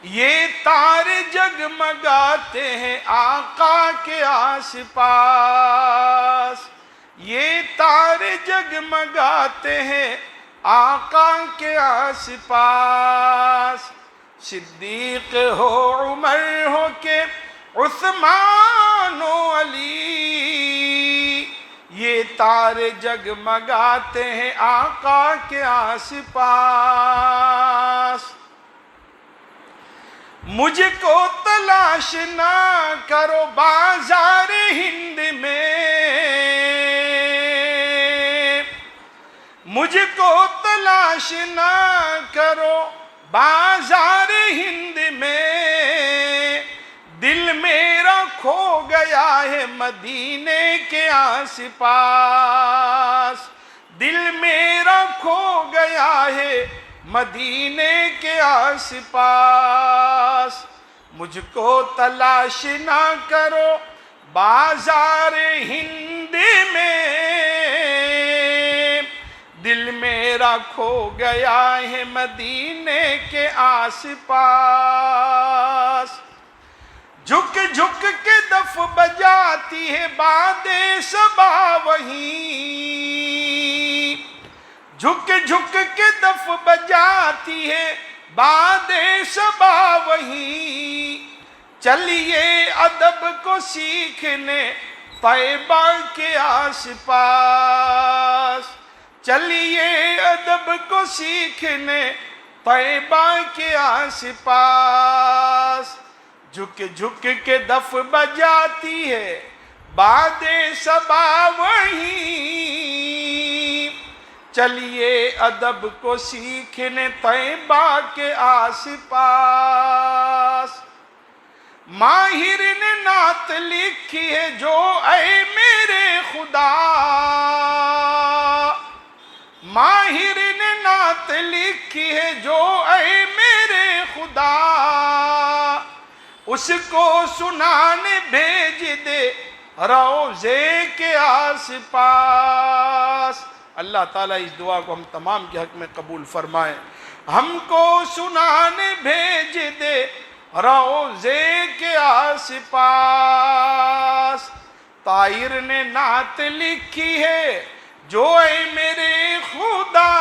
یہ تارے جگمگاتے ہیں آقا کے آس پاس. یہ تارے جگمگاتے ہیں آقا کے آس پاس. صدیق ہو عمر ہو کہ عثمان و علی. یہ تارے جگمگاتے ہیں آقا کے آس پاس. مجھ کو تلاش نہ کرو بازار ہند میں. مجھ کو تلاش نہ کرو بازار ہند میں. دل میرا کھو گیا ہے مدینے کے آس پاس. دل میرا کھو گیا ہے مدینے کے آس پاس. مجھ کو تلاش نہ کرو بازار ہند میں. دل میرا کھو گیا ہے مدینے کے آس پاس. جھک جھک کے دف بجاتی ہے باد صبا وہیں. جھک جھک کے دف بجاتی ہے باد صبا وہیں. چلیے ادب کو سیکھنے طیبہ کے آس پاس. چلیے ادب کو سیکھنے طیبہ کے آس پاس. جھک جھک کے دف بجاتی ہے باد صبا وہیں. چلیے ادب کو سیکھنے طیبہ کے آس پاس. ماہر نے نعت لکھی ہے جو اے میرے خدا. ماہر نے نعت لکھی ہے جو اے میرے خدا، اس کو سنانے بھیج دے روضے کے آس پاس۔ اللہ تعالیٰ اس دعا کو ہم تمام کے حق میں قبول فرمائے۔ ہم کو سنانے بھیج دے روضے کے آس پاس، طاہر نے نعت لکھی ہے جو اے میرے خدا،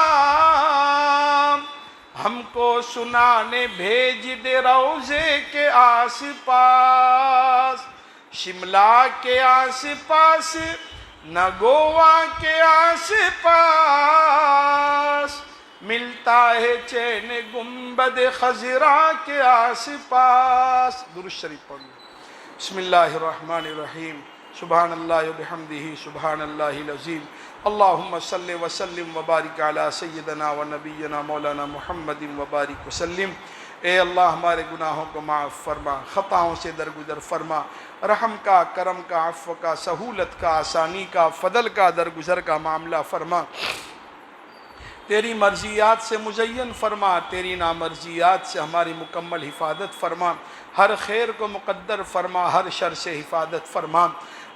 ہم کو سنانے بھیج دے روضے کے آس پاس۔ شملہ کے آس پاس نہ گوا کے آس پاس، ملتا ہے چین گنبد خضرا کے آس پاس۔ درود شریف پڑھ لیں۔ بسم اللہ الرحمن الرحیم، سبحان اللہ وبحمدہ سبحان اللہ العظیم، اللہم صلی وسلم وبارک علی سیدنا و نبینا مولانا محمد وبارک وسلم۔ اے اللہ ہمارے گناہوں کو معاف فرما، خطاؤں سے درگزر فرما، رحم کا، کرم کا، عفو کا، سہولت کا، آسانی کا، فضل کا درگزر کا معاملہ فرما، تیری مرضیات سے مزین فرما، تیری نامرضیات سے ہماری مکمل حفاظت فرما، ہر خیر کو مقدر فرما، ہر شر سے حفاظت فرما،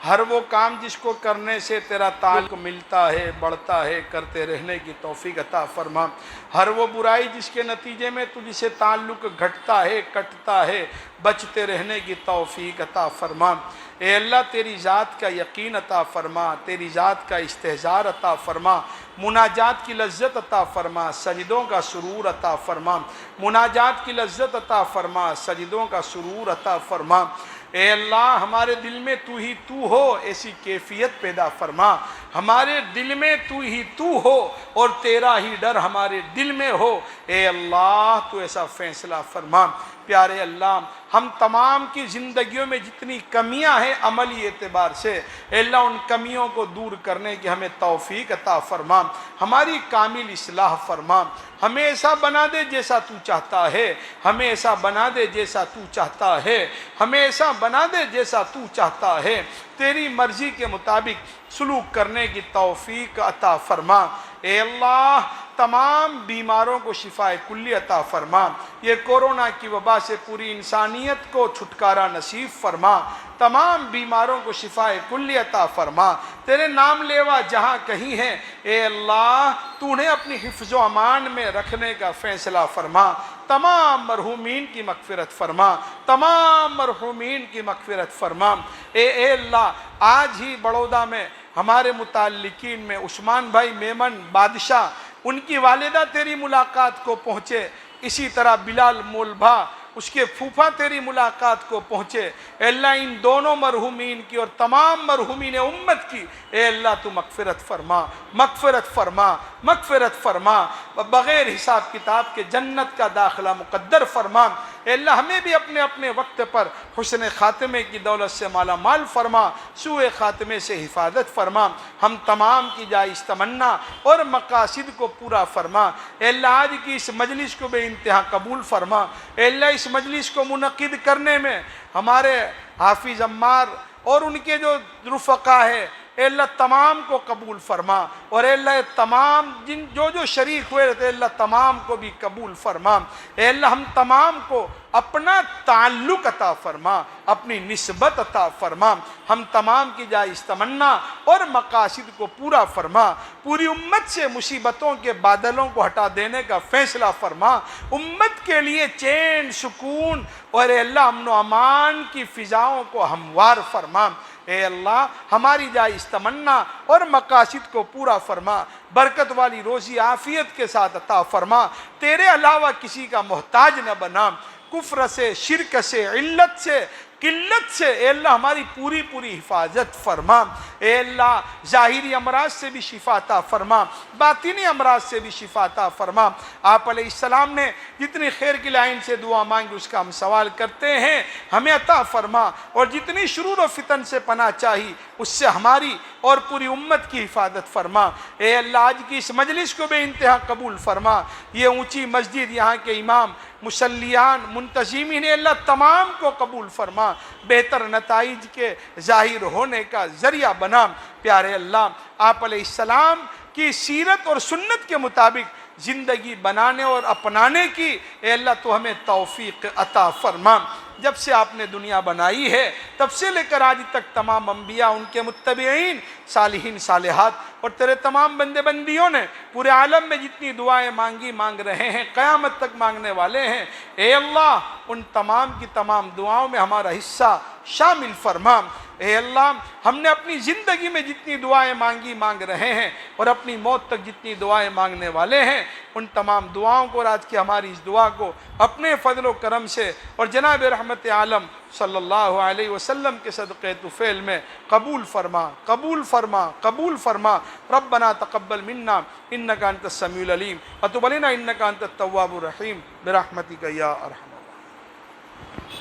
ہر وہ کام جس کو کرنے سے تیرا تعلق ملتا ہے، بڑھتا ہے، کرتے رہنے کی توفیق عطا فرما، ہر وہ برائی جس کے نتیجے میں تجھ سے تعلق گھٹتا ہے، کٹتا ہے، بچتے رہنے کی توفیق عطا فرما۔ اے اللہ تیری ذات کا یقین عطا فرما، تیری ذات کا استحضار عطا فرما، مناجات کی لذت عطا فرما، سجدوں کا سرور عطا فرما، مناجات کی لذت عطا فرما، سجدوں کا سرور عطا فرما۔ اے اللہ ہمارے دل میں تو ہی تو ہو ایسی کیفیت پیدا فرما، ہمارے دل میں تو ہی تو ہو اور تیرا ہی ڈر ہمارے دل میں ہو۔ اے اللہ تو ایسا فیصلہ فرما۔ پیارے اللہ ہم تمام کی زندگیوں میں جتنی کمیاں ہیں عملی اعتبار سے، اے اللہ ان کمیوں کو دور کرنے کی ہمیں توفیق عطا فرما، ہماری کامل اصلاح فرما، ہمیں ایسا بنا دے جیسا تو چاہتا ہے، ہمیں ایسا بنا دے جیسا تو چاہتا ہے، ہمیں ایسا بنا دے جیسا تو چاہتا ہے، تیری مرضی کے مطابق سلوک کرنے کی توفیق عطا فرما۔ اے اللہ تمام بیماروں کو شفائے کلی عطا فرما، یہ کورونا کی وبا سے پوری انسانیت کو چھٹکارا نصیب فرما، تمام بیماروں کو شفائے کلی عطا فرما۔ تیرے نام لیوا جہاں کہیں ہیں اے اللہ تو انہیں اپنی حفظ و امان میں رکھنے کا فیصلہ فرما، تمام مرحومین کی مغفرت فرما، تمام مرحومین کی مغفرت فرما۔ اے اللہ آج ہی بڑودہ میں ہمارے متعلقین میں عثمان بھائی میمن بادشاہ ان کی والدہ تیری ملاقات کو پہنچے، اسی طرح بلال مولبھا اس کے پھوپھا تیری ملاقات کو پہنچے۔ اے اللہ ان دونوں مرحومین کی اور تمام مرحومین امت کی اے اللہ تو مغفرت فرما، مغفرت فرما، مغفرت فرما، بغیر حساب کتاب کے جنت کا داخلہ مقدر فرما۔ اے اللہ ہمیں بھی اپنے اپنے وقت پر حسن خاتمے کی دولت سے مالا مال فرما، سوء خاتمے سے حفاظت فرما، ہم تمام کی جائز تمنا اور مقاصد کو پورا فرما۔ اے اللہ آج کی اس مجلس کو بے انتہا قبول فرما۔ اے اللہ اس مجلس کو منعقد کرنے میں ہمارے حافظ عمار اور ان کے جو رفقا ہے اے اللہ تمام کو قبول فرما، اور اے اللہ تمام جو شریک ہوئے تھے اللہ تمام کو بھی قبول فرما۔ اے اللہ ہم تمام کو اپنا تعلق عطا فرما، اپنی نسبت عطا فرما، ہم تمام کی جائز تمنا اور مقاصد کو پورا فرما، پوری امت سے مصیبتوں کے بادلوں کو ہٹا دینے کا فیصلہ فرما، امت کے لیے چین سکون اور اے اللہ امن و امان کی فضاؤں کو ہموار فرما۔ اے اللہ ہماری جائز تمنا اور مقاصد کو پورا فرما، برکت والی روزی عافیت کے ساتھ عطا فرما، تیرے علاوہ کسی کا محتاج نہ بنا، کفر سے، شرک سے، علت سے، قلت سے اے اللہ ہماری پوری حفاظت فرما۔ اے اللہ ظاہری امراض سے بھی شفا عطا فرما، باطنی امراض سے بھی شفا عطا فرما۔ آپ علیہ السلام نے جتنی خیر کی لائن سے دعا مانگی اس کا ہم سوال کرتے ہیں، ہمیں عطا فرما، اور جتنی شرور و فتن سے پناہ چاہی اس سے ہماری اور پوری امت کی حفاظت فرما۔ اے اللہ آج کی اس مجلس کو بے انتہا قبول فرما، یہ اونچی مسجد، یہاں کے امام، مصلیان، منتظمین اے اللہ تمام کو قبول فرما، بہتر نتائج کے ظاہر ہونے کا ذریعہ بنا۔ پیارے اللہ آپ علیہ السلام کی سیرت اور سنت کے مطابق زندگی بنانے اور اپنانے کی اے اللہ تو ہمیں توفیق عطا فرما۔ جب سے آپ نے دنیا بنائی ہے تب سے لے کر آج تک تمام انبیاء، ان کے متبعین، صالحین صالحات اور تیرے تمام بندے بندیوں نے پورے عالم میں جتنی دعائیں مانگی، مانگ رہے ہیں، قیامت تک مانگنے والے ہیں، اے اللہ ان تمام کی تمام دعاؤں میں ہمارا حصہ شامل فرما۔ اے اللہ ہم نے اپنی زندگی میں جتنی دعائیں مانگی، مانگ رہے ہیں اور اپنی موت تک جتنی دعائیں مانگنے والے ہیں، ان تمام دعاؤں کو اور آج کی ہماری اس دعا کو اپنے فضل و کرم سے اور جناب رحمت عالم صلی اللہ علیہ وسلم کے صدقے طفیل میں قبول فرما، قبول فرما، قبول فرما۔ ربنا تقبل منا انک انت السمیع العلیم وتب علینا انک انت التواب الرحیم برحمتک یا ارحم